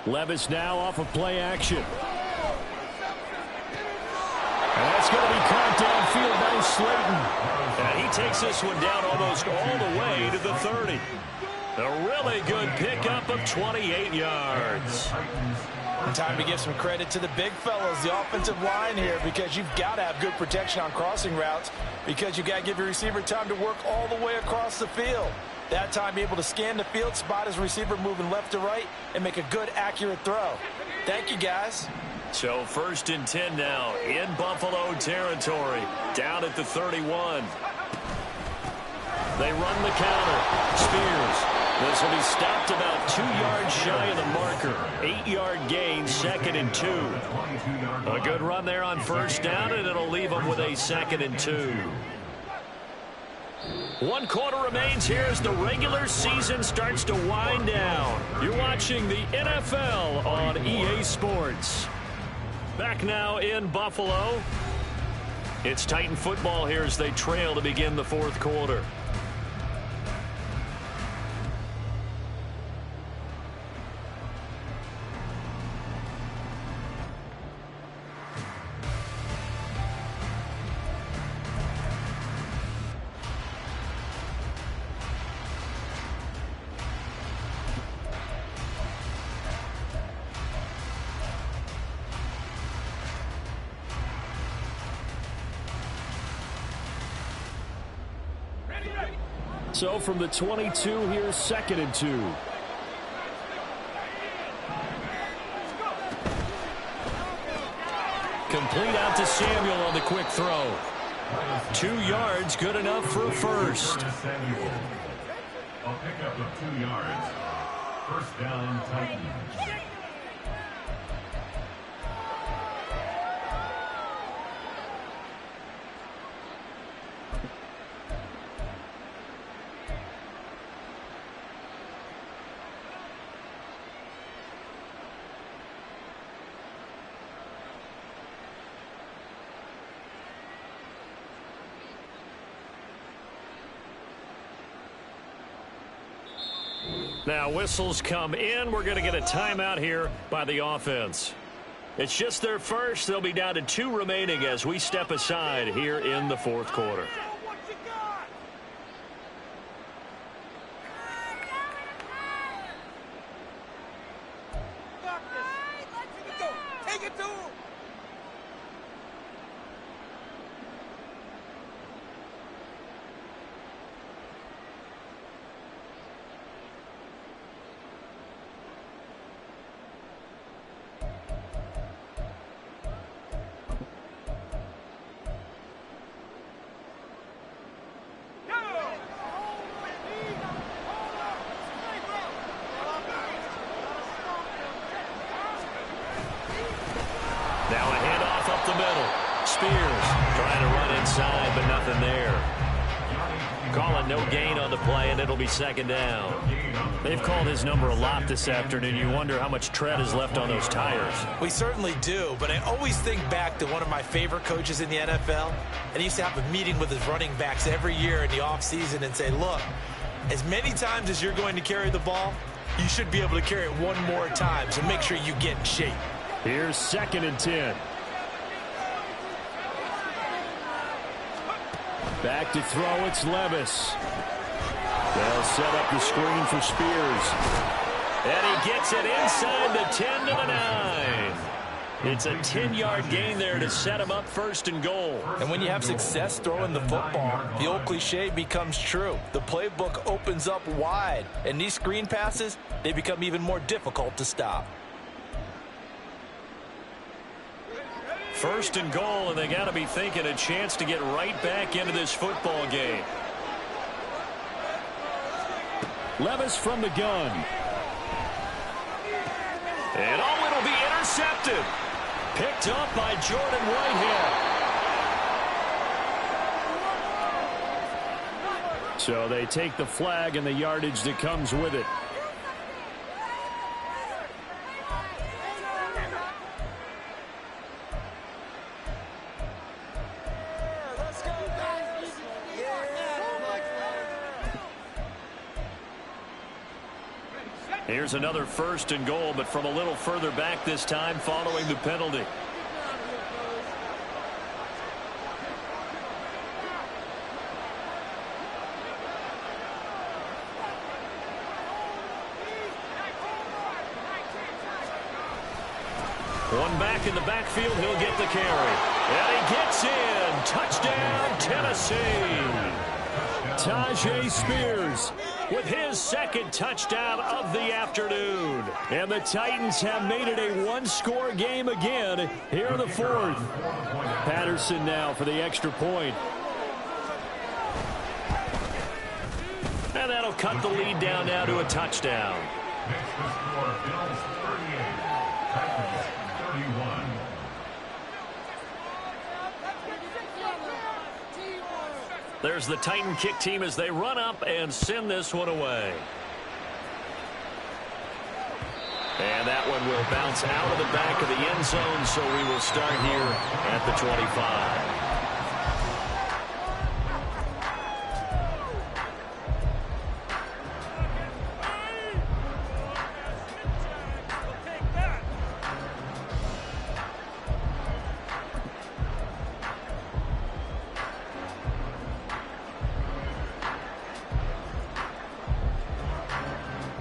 Levis now off of play action. And that's going to be caught downfield by Slayton. And he takes this one down almost all the way to the 30. A really good pickup of 28 yards. Time to give some credit to the big fellows, the offensive line here, because you've got to have good protection on crossing routes, because you've got to give your receiver time to work all the way across the field. That time, be able to scan the field, spot his receiver moving left to right, and make a good, accurate throw. Thank you, guys. So 1st and 10 now in Buffalo territory, down at the 31. They run the counter. Spears. This will be stopped about 2 yards shy of the marker. 8-yard gain, 2nd and 2. A good run there on first down, and it'll leave them with a 2nd and 2. 1 quarter remains here as the regular season starts to wind down. You're watching the NFL on EA Sports. Back now in Buffalo. It's Titan football here as they trail to begin the 4th quarter. So from the 22, here's 2nd and 2. Complete out to Samuel on the quick throw. 2 yards, good enough for a first. A pickup of 2 yards. First down, Titans. Now whistles come in. We're going to get a timeout here by the offense. It's just their first. They'll be down to 2 remaining as we step aside here in the 4th quarter. Take it to him. Now a handoff up the middle. Spears trying to run inside, but nothing there. Calling no gain on the play, and it'll be second down. They've called his number a lot this afternoon. You wonder how much tread is left on those tires. We certainly do, but I always think back to one of my favorite coaches in the NFL, and he used to have a meeting with his running backs every year in the offseason and say, look, as many times as you're going to carry the ball, you should be able to carry it one more time, so make sure you get in shape. Here's 2nd and 10. Back to throw, it's Levis. They'll set up the screen for Spears. And he gets it inside the 10 to the 9. It's a 10-yard gain there to set him up 1st and goal. And when you have success throwing the football, the old cliche becomes true. The playbook opens up wide, and these screen passes, they become even more difficult to stop. 1st and goal, and they got to be thinking a chance to get right back into this football game. Levis from the gun. And oh, it'll be intercepted. Picked up by Jordan Whitehead. So they take the flag and the yardage that comes with it. Here's another 1st and goal, but from a little further back this time following the penalty. One back in the backfield, he'll get the carry. And he gets in. Touchdown, Tennessee. Tajay Spears with his 2nd touchdown of the afternoon. And the Titans have made it a one-score game again here in the 4th. Patterson now for the extra point. And that'll cut the lead down now to a touchdown. Next to score, Bills 38, Titans 31. There's the Titan kick team as they run up and send this one away. And that one will bounce out of the back of the end zone, so we will start here at the 25.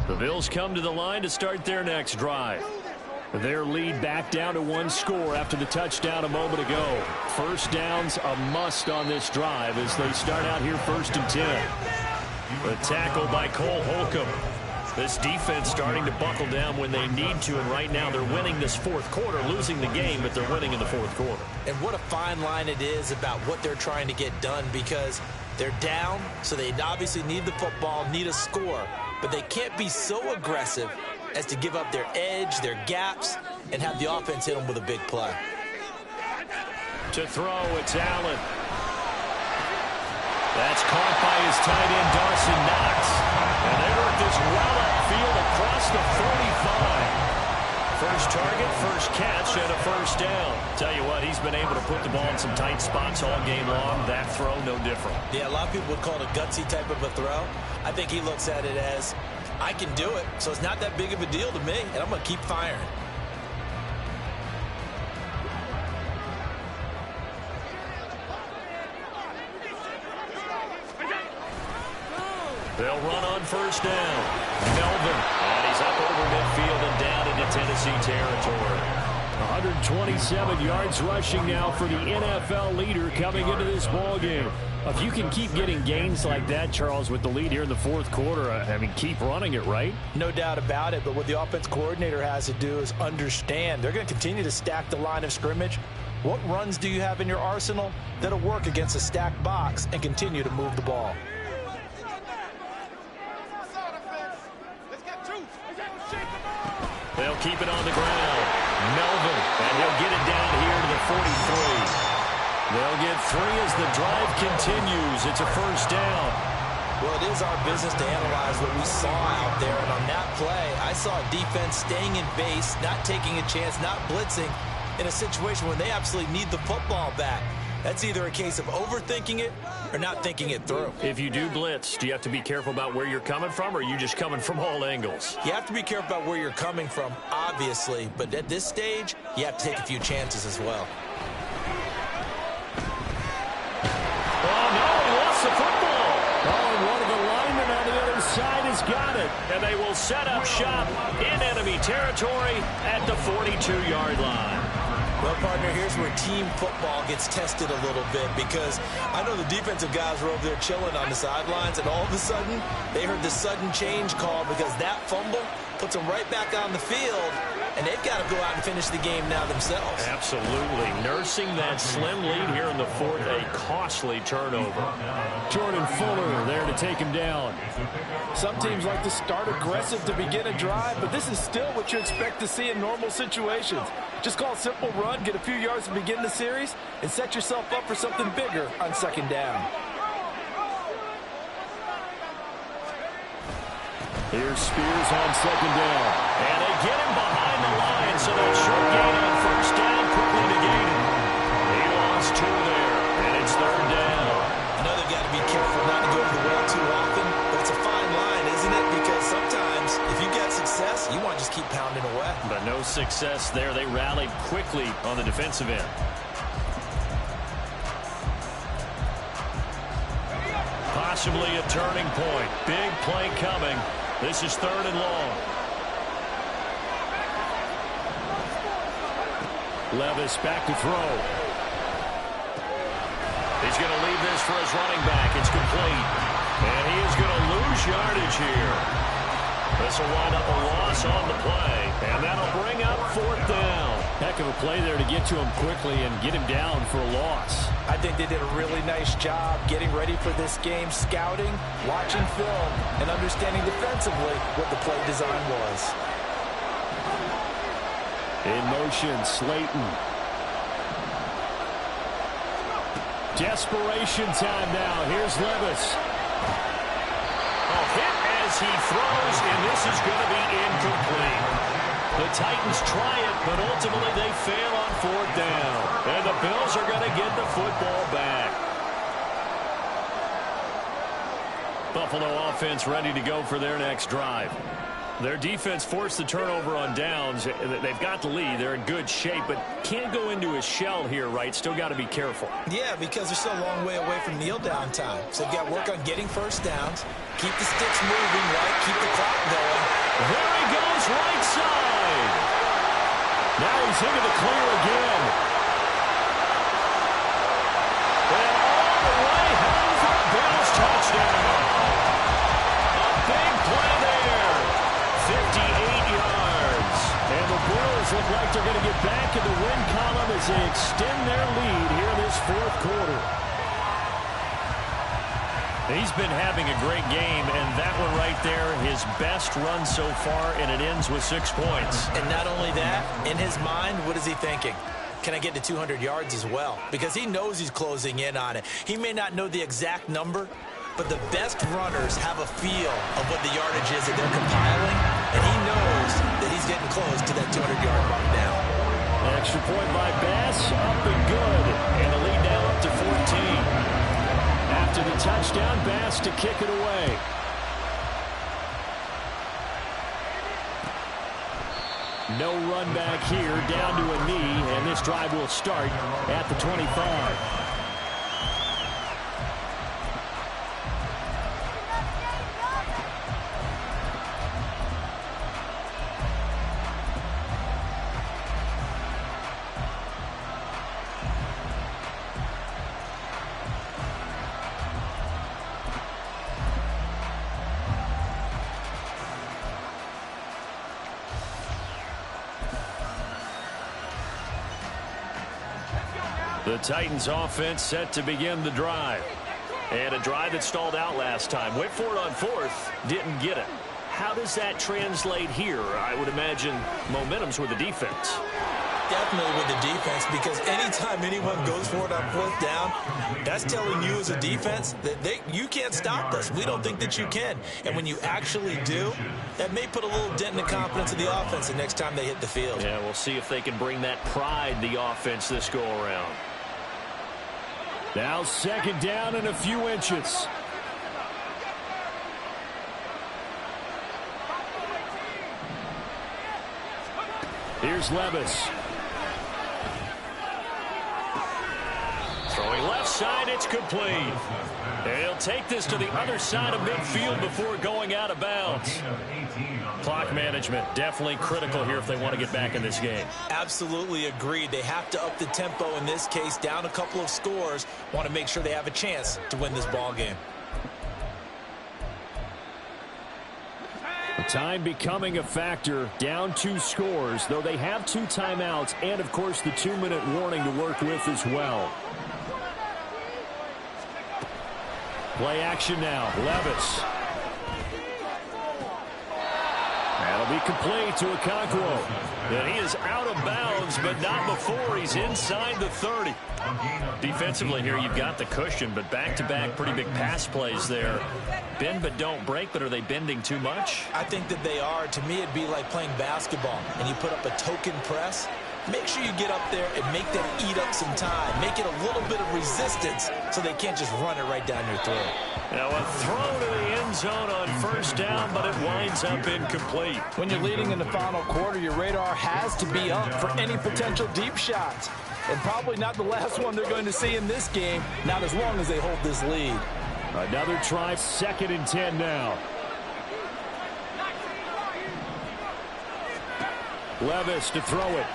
The Bills come to the line to start their next drive. Their lead back down to 1 score after the touchdown a moment ago. First down's a must on this drive as they start out here 1st and 10. The tackle by Cole Holcomb. This defense starting to buckle down when they need to, and right now they're winning this 4th quarter, losing the game, but they're winning in the 4th quarter. And what a fine line it is about what they're trying to get done, because they're down, so they obviously need the football, need a score, but they can't be so aggressive as to give up their edge, their gaps, and have the offense hit them with a big play. To throw, it's Allen. That's caught by his tight end, Dawson Knox. And they work this well upfield across the 45. First target, first catch, and a first down. Tell you what, he's been able to put the ball in some tight spots all game long. That throw, no different. Yeah, a lot of people would call it a gutsy type of a throw. I think he looks at it as, I can do it, so it's not that big of a deal to me, and I'm going to keep firing. They'll run on first down. Melvin, and he's up over midfield and down into Tennessee territory. 127 yards rushing now for the NFL leader coming into this ball game. If you can keep getting gains like that, Charles, with the lead here in the 4th quarter, I mean, keep running it, right? No doubt about it, but what the offense coordinator has to do is understand. They're going to continue to stack the line of scrimmage. What runs do you have in your arsenal that'll work against a stacked box and continue to move the ball? They'll keep it on the ground. Melvin, and he'll get it down here to the 43. They'll get 3 as the drive continues. It's a first down. Well, it is our business to analyze what we saw out there. And on that play, I saw a defense staying in base, not taking a chance, not blitzing in a situation where they absolutely need the football back. That's either a case of overthinking it or not thinking it through. If you do blitz, do you have to be careful about where you're coming from, or are you just coming from all angles? You have to be careful about where you're coming from, obviously. But at this stage, you have to take a few chances as well. Oh, no, he lost the football. Oh, and one of the linemen on the other side has got it. And they will set up shop in enemy territory at the 42-yard line. Well, partner, here's where team football gets tested a little bit, because I know the defensive guys were over there chilling on the sidelines, and all of a sudden, they heard the sudden change call because that fumble puts them right back on the field, and they've got to go out and finish the game now themselves. Absolutely. Nursing that slim lead here in the fourth, a costly turnover. Jordan Fuller there to take him down. Some teams like to start aggressive to begin a drive, but this is still what you expect to see in normal situations. Just call a simple run, get a few yards to begin the series, and set yourself up for something bigger on second down. Here's Spears on second down. And they get him behind the line, so that short gain on first down quickly negated. He lost 2 there, and it's third down. I know they've got to be careful not to go to the well too often, but it's a fine line, isn't it? Because sometimes if you get success, you want to just keep pounding away. But no success there. They rallied quickly on the defensive end. Possibly a turning point. Big play coming. This is third and long. Levis back to throw. He's going to leave this for his running back. It's complete. And he is going to lose yardage here. This will wind up a loss on the play. And that'll bring up fourth down. Heck of a play there to get to him quickly and get him down for a loss. I think they did a really nice job getting ready for this game, scouting, watching film, and understanding defensively what the play design was. In motion, Slayton. Desperation time now. Here's Levis. A hit as he throws, and this is going to be incomplete. The Titans try it, but ultimately they fail on fourth down. And the Bills are going to get the football back. Buffalo offense ready to go for their next drive. Their defense forced the turnover on downs. They've got the lead. They're in good shape, but can't go into a shell here, right? Still got to be careful. Yeah, because they're still a long way away from kneel down time. So they've got to work on getting first downs, keep the sticks moving, right? Keep the clock going. There he goes, right side. Now he's into the clear again. And all the way home for a Bills touchdown. A big play there. 58 yards. And the Bills look like they're going to get back in the win column as they extend their lead here this fourth quarter. He's been having a great game, and that one right there, his best run so far, and it ends with 6 points. And not only that, in his mind, what is he thinking? Can I get to 200 yards as well? Because he knows he's closing in on it. He may not know the exact number, but the best runners have a feel of what the yardage is that they're compiling, and he knows that he's getting close to that 200-yard mark now. Extra point by Bass, up and good, and the lead now up to 14. After the touchdown, Bass to kick it away. No run back here, down to a knee, and this drive will start at the 25. The Titans offense set to begin the drive. And a drive that stalled out last time. Went for it on fourth, didn't get it. How does that translate here? I would imagine momentum's with the defense. Definitely with the defense, because anytime anyone goes for it on fourth down, that's telling you as a defense that you can't stop us. We don't think that you can. And when you actually do, that may put a little dent in the confidence of the offense the next time they hit the field. Yeah, we'll see if they can bring that pride, the offense, this go-around. Now second down and a few inches. Here's Levis. Throwing left side, it's complete. And he'll take this to the other side of midfield before going out of bounds. Clock management, definitely critical here if they want to get back in this game. Absolutely agreed. They have to up the tempo in this case, down a couple of scores. Want to make sure they have a chance to win this ball game. Time becoming a factor, down 2 scores, though they have 2 timeouts and, of course, the 2-minute warning to work with as well. Play action now. Levis. That'll be complete to Okonkwo. And he is out of bounds, but not before he's inside the 30. Defensively here, you've got the cushion, but back-to-back pretty big pass plays there. Bend but don't break, but are they bending too much? I think that they are. To me, it'd be like playing basketball, and you put up a token press. Make sure you get up there and make them eat up some time. Make it a little bit of resistance so they can't just run it right down your throat. Now a throw to the end zone on first down, but it winds up incomplete. When you're leading in the final quarter, your radar has to be up for any potential deep shots. And probably not the last one they're going to see in this game, not as long as they hold this lead. Another try, 2nd and 10 now. Levis to throw it.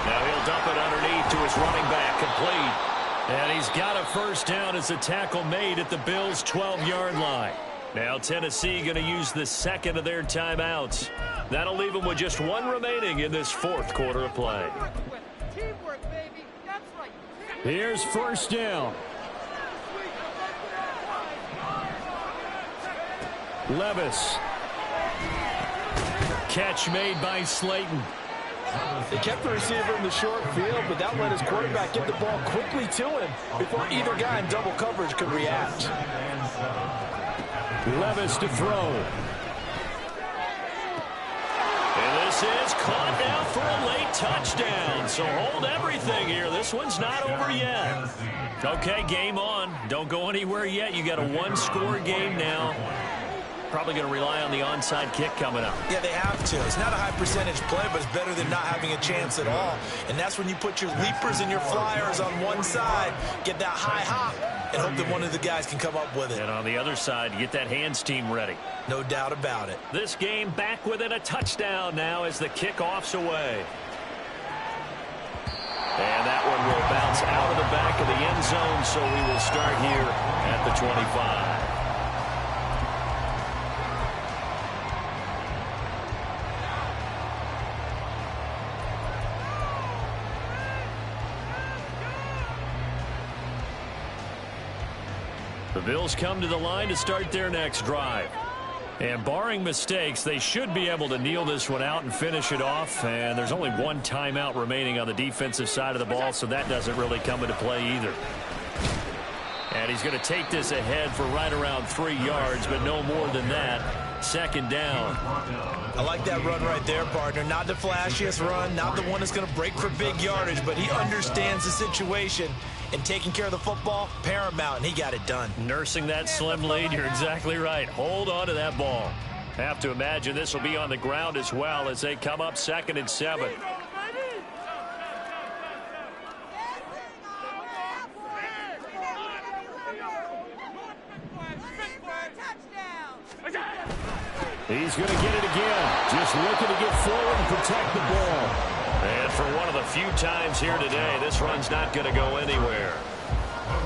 Now he'll dump it underneath to his running back, complete. And he's got a first down as a tackle made at the Bills' 12-yard line. Now Tennessee going to use the second of their timeouts. That'll leave them with just 1 remaining in this 4th quarter of play. Teamwork, baby. That's right. Here's first down. Levis. Catch made by Slayton. They kept the receiver in the short field, but that let his quarterback get the ball quickly to him before either guy in double coverage could react. Levis to throw. And this is caught now for a late touchdown. So hold everything here. This one's not over yet. Okay, game on. Don't go anywhere yet. You got a 1-score game now. Probably going to rely on the onside kick coming up. Yeah, they have to. It's not a high percentage play, but it's better than not having a chance at all. And that's when you put your leapers and your flyers on one side, get that high hop, and hope that one of the guys can come up with it. And on the other side, you get that hands team ready. No doubt about it. This game back within a touchdown now as the kickoff's away. And that one will bounce out of the back of the end zone, so we will start here at the 25. The Bills come to the line to start their next drive. And barring mistakes, they should be able to kneel this one out and finish it off. And there's only 1 timeout remaining on the defensive side of the ball, so that doesn't really come into play either. And he's going to take this ahead for right around 3 yards, but no more than that. 2nd down. I like that run right there, partner. Not the flashiest run, not the one that's going to break for big yardage, but he understands the situation, and taking care of the football, paramount, and he got it done. Nursing that slim lead, you're exactly right. Hold on to that ball. Have to imagine this will be on the ground as well as they come up 2nd and 7. He's going to get it again. Just looking to get forward and protect the ball. And for one of the few times here today, this run's not going to go anywhere.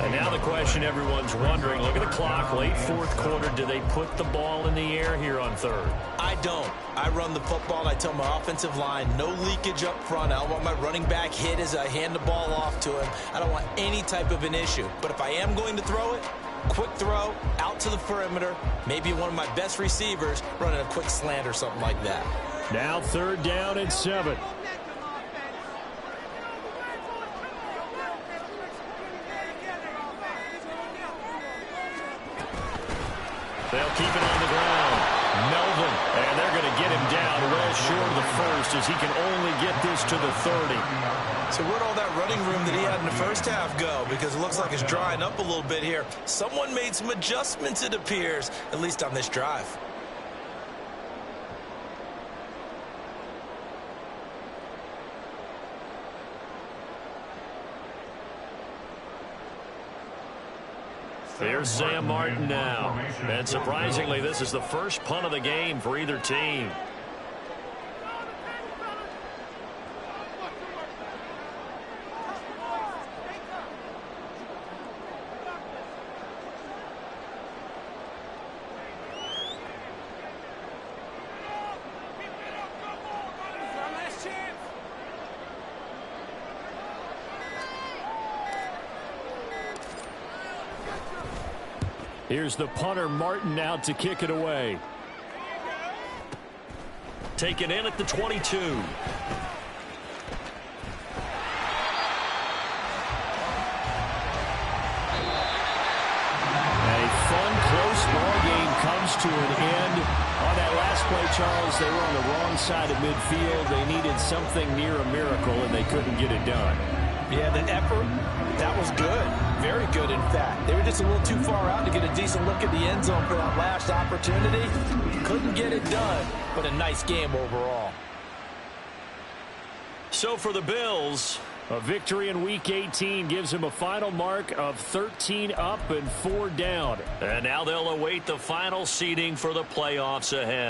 And now the question everyone's wondering, look at the clock, late 4th quarter, do they put the ball in the air here on 3rd? I don't. I run the football, and I tell my offensive line, no leakage up front. I don't want my running back hit as I hand the ball off to him. I don't want any type of an issue. But if I am going to throw it, quick throw, out to the perimeter, maybe one of my best receivers running a quick slant or something like that. Now 3rd down and 7. They'll keep it on the ground. Melvin, and they're going to get him down well short of the first as he can only get this to the 30. So where'd all that running room that he had in the first half go? Because it looks like it's drying up a little bit here. Someone made some adjustments, it appears, at least on this drive. Here's Sam Martin now. And surprisingly, this is the first punt of the game for either team. Here's the punter, Martin, out to kick it away. Taken in at the 22. A fun, close ball game comes to an end. On that last play, Charles, they were on the wrong side of midfield. They needed something near a miracle, and they couldn't get it done. Yeah, the effort, that was good. Very good, in fact. They were just a little too far out to get a decent look at the end zone for that last opportunity. Couldn't get it done, but a nice game overall. So for the Bills, a victory in Week 18 gives them a final mark of 13 up and 4 down. And now they'll await the final seeding for the playoffs ahead.